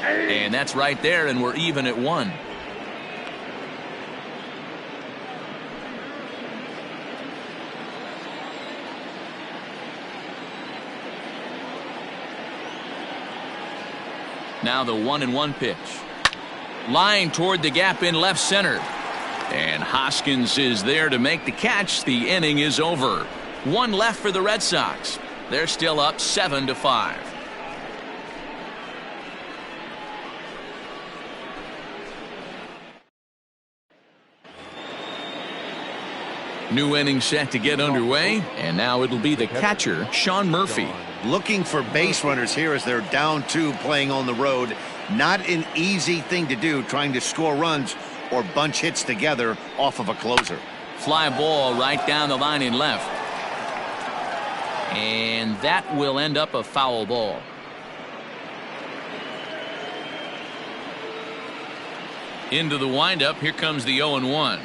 A: And that's right there, and we're even at 1. Now the 1-1 pitch. Line toward the gap in left center. And Hoskins is there to make the catch. The inning is over. 1 left for the Red Sox. They're still up 7-5. New inning set to get underway, and now it'll be the catcher, Sean Murphy.
E: Looking for base runners here as they're down 2 playing on the road. Not an easy thing to do, trying to score runs or bunch hits together off of a closer.
A: Fly ball right down the line in left. And that will end up a foul ball. Into the windup, here comes the 0-1.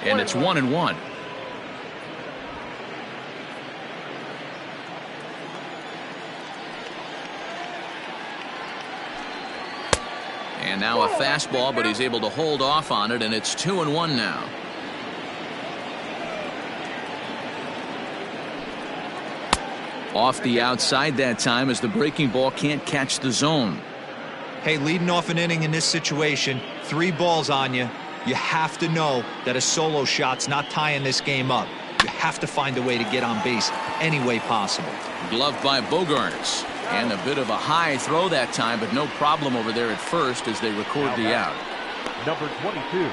A: And it's 1-1. And now a fastball, but he's able to hold off on it, and it's 2-1 now. Off the outside that time as the breaking ball can't catch the zone.
C: Hey, leading off an inning in this situation, 3 balls on you. You have to know that a solo shot's not tying this game up. You have to find a way to get on base any way possible.
A: Gloved by Bogaerts. And a bit of a high throw that time, but no problem over there at first as they record the out.
D: Number 22.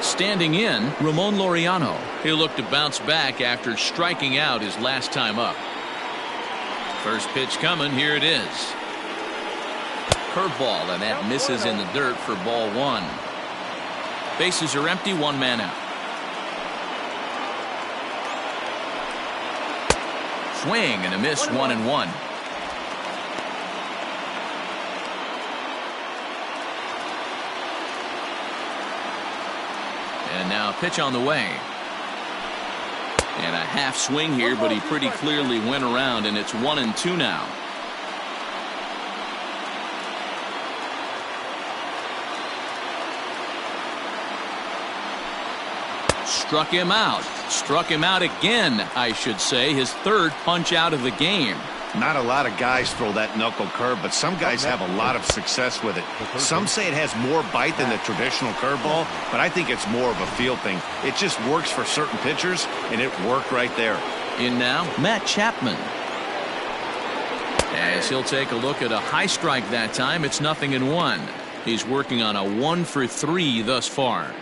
A: Standing in, Ramon Laureano. He'll look to bounce back after striking out his last time up. First pitch coming, here it is. Curveball, and that misses in the dirt for ball 1. Bases are empty, 1 man out. Swing and a miss, 1-1. And now a pitch on the way. And a half swing here, but he pretty clearly went around, and it's 1-2 now. Struck him out. Struck him out again, I should say. His 3rd punch out of the game.
E: Not a lot of guys throw that knuckle curve, but some guys have a lot of success with it. Some say it has more bite than the traditional curveball, but I think it's more of a feel thing. It just works for certain pitchers, and it worked right there.
A: In now, Matt Chapman. As he'll take a look at a high strike that time, it's 0-1. He's working on a 1 for 3 thus far.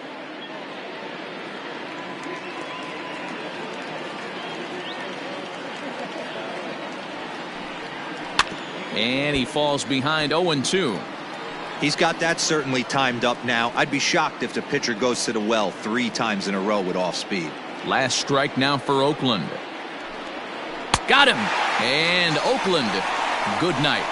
A: And he falls behind 0-2.
C: He's got that certainly timed up now. I'd be shocked if the pitcher goes to the well 3 times in a row with off speed.
A: Last strike now for Oakland. Got him. And Oakland, good night.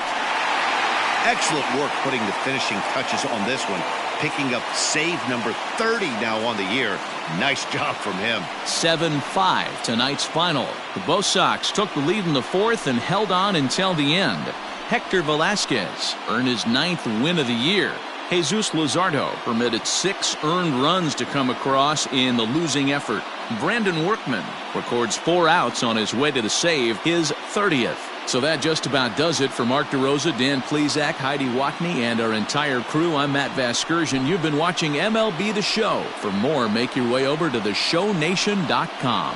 E: Excellent work putting the finishing touches on this one. picking up save number 30 now on the year. Nice job from him.
A: 7-5 tonight's final. The Bo Sox took the lead in the fourth and held on until the end. Hector Velasquez earned his 9th win of the year. Jesus Luzardo permitted 6 earned runs to come across in the losing effort. Brandon Workman records 4 outs on his way to the save, his 30th. So that just about does it for Mark DeRosa, Dan Plesac, Heidi Watney, and our entire crew. I'm Matt Vasgersian. You've been watching MLB The Show. For more, make your way over to theshownation.com.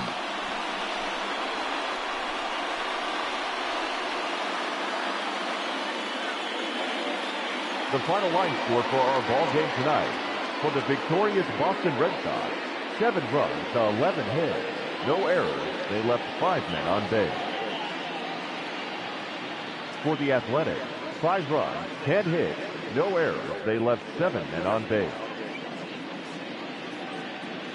D: The final line score for our ball game tonight. For the victorious Boston Red Sox, 7 runs to 11 hits. No errors. They left 5 men on base. For the Athletics, 5 runs, 10 hits. No errors. They left 7 men on base.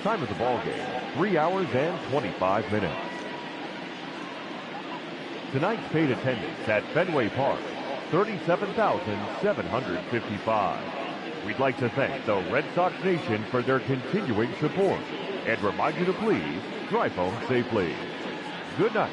D: Time of the ball game, 3 hours and 25 minutes. Tonight's paid attendance at Fenway Park, 37,755. We'd like to thank the Red Sox Nation for their continuing support and remind you to please drive home safely. Good night.